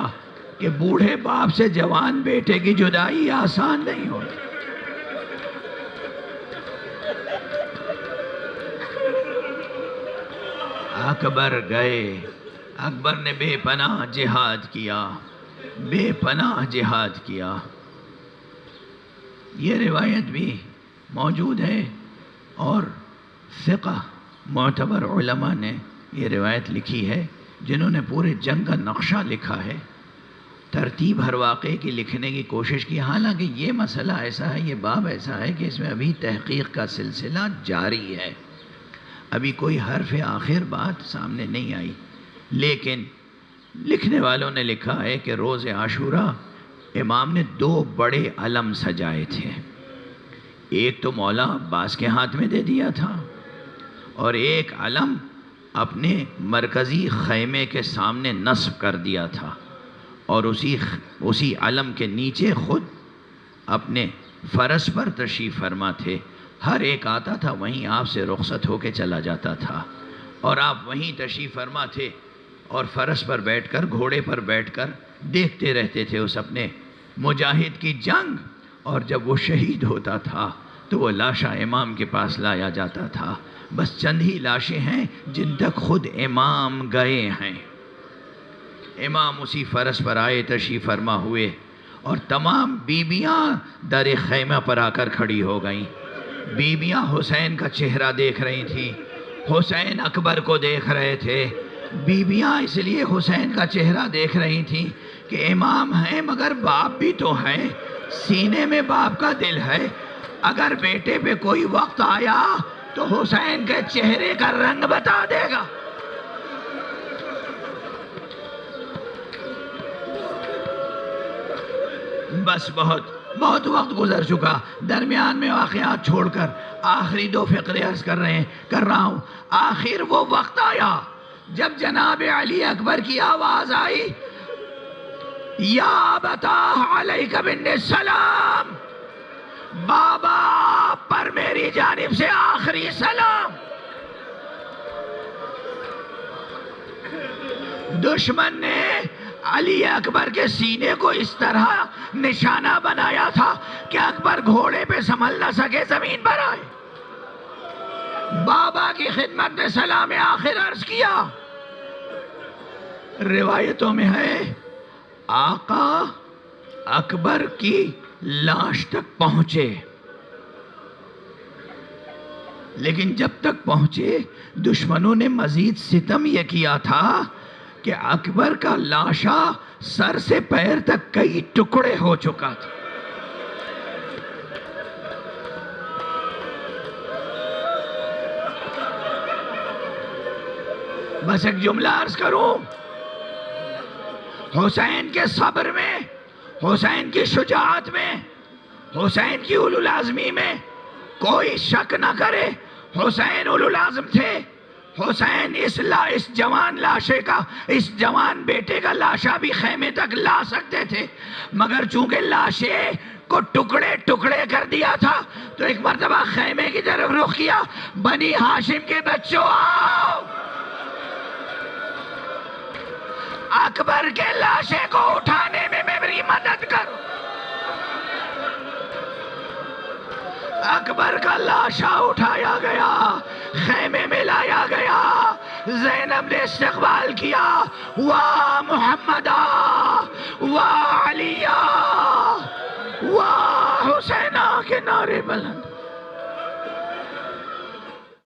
کہ بوڑھے باپ سے جوان بیٹے کی جدائی آسان نہیں ہوتی. اکبر گئے، اکبر نے بے پناہ جہاد کیا، بے پناہ جہاد کیا. یہ روایت بھی موجود ہے اور ثقہ معتبر علماء نے یہ روایت لکھی ہے، جنہوں نے پورے جنگ کا نقشہ لکھا ہے، ترتیب ہر واقعے کی لکھنے کی کوشش کی. حالانکہ یہ مسئلہ ایسا ہے، یہ باب ایسا ہے کہ اس میں ابھی تحقیق کا سلسلہ جاری ہے، ابھی کوئی حرف آخر بات سامنے نہیں آئی. لیکن لکھنے والوں نے لکھا ہے کہ روز عاشوراء امام نے 2 بڑے علم سجائے تھے. ایک تو مولا عباس کے ہاتھ میں دے دیا تھا، اور ایک علم اپنے مرکزی خیمے کے سامنے نصب کر دیا تھا، اور اسی علم کے نیچے خود اپنے فرس پر تشریف فرما تھے. ہر ایک آتا تھا وہیں آپ سے رخصت ہو کے چلا جاتا تھا، اور آپ وہیں تشریف فرما تھے، اور فرس پر بیٹھ کر، گھوڑے پر بیٹھ کر دیکھتے رہتے تھے اس اپنے مجاہد کی جنگ. اور جب وہ شہید ہوتا تھا تو وہ لاشا امام کے پاس لایا جاتا تھا. بس چند ہی لاشیں ہیں جن تک خود امام گئے ہیں. امام اسی فرس پر آئے، تشریف فرما ہوئے، اور تمام بیبیاں در خیمہ پر آ کر کھڑی ہو گئیں. بیبیاں حسین کا چہرہ دیکھ رہی تھیں، حسین اکبر کو دیکھ رہے تھے. بیبیاں اس لیے حسین کا چہرہ دیکھ رہی تھیں کہ امام ہیں مگر باپ بھی تو ہیں، سینے میں باپ کا دل ہے. اگر بیٹے پہ کوئی وقت آیا تو حسین کے چہرے کا رنگ بتا دے گا. بس بہت وقت گزر چکا. درمیان میں واقعات چھوڑ کر آخری 2 فقرے عرض کر رہا ہوں. آخر وہ وقت آیا جب جناب علی اکبر کی آواز آئی، یا ابتا علیک منی السلام، بابا آپ پر میری جانب سے آخری سلام. دشمن نے علی اکبر کے سینے کو اس طرح نشانہ بنایا تھا کہ اکبر گھوڑے پہ سنبھل نہ سکے، زمین پر آئے. بابا کی خدمت میں سلام آخر عرض کیا. روایتوں میں ہے آقا اکبر کی لاش تک پہنچے، لیکن جب تک پہنچے دشمنوں نے مزید ستم یہ کیا تھا کہ اکبر کا لاشا سر سے پیر تک کئی ٹکڑے ہو چکا تھا. بس ایک جملہ عرض کروں، حسین کے صبر میں، حسین کی شجاعت میں، حسین کی اولو العزمی میں کوئی شک نہ کرے. حسین اولو العزم تھے. حسین اس جوان لاشے کا، اس جوان بیٹے کا لاشا بھی خیمے تک لا سکتے تھے، مگر چونکہ لاشے کو ٹکڑے ٹکڑے کر دیا تھا تو ایک مرتبہ خیمے کی طرف رخ کیا. بنی ہاشم کے بچوں آؤ، اکبر کے لاشے کو اٹھانے میں میری مدد کرو. اکبر کا لاشا اٹھایا گیا، خیمے میں لایا گیا. زینب نے استقبال کیا، واہ محمدہ، واہ علیہ، واہ حسینہ کے نعرے بلند.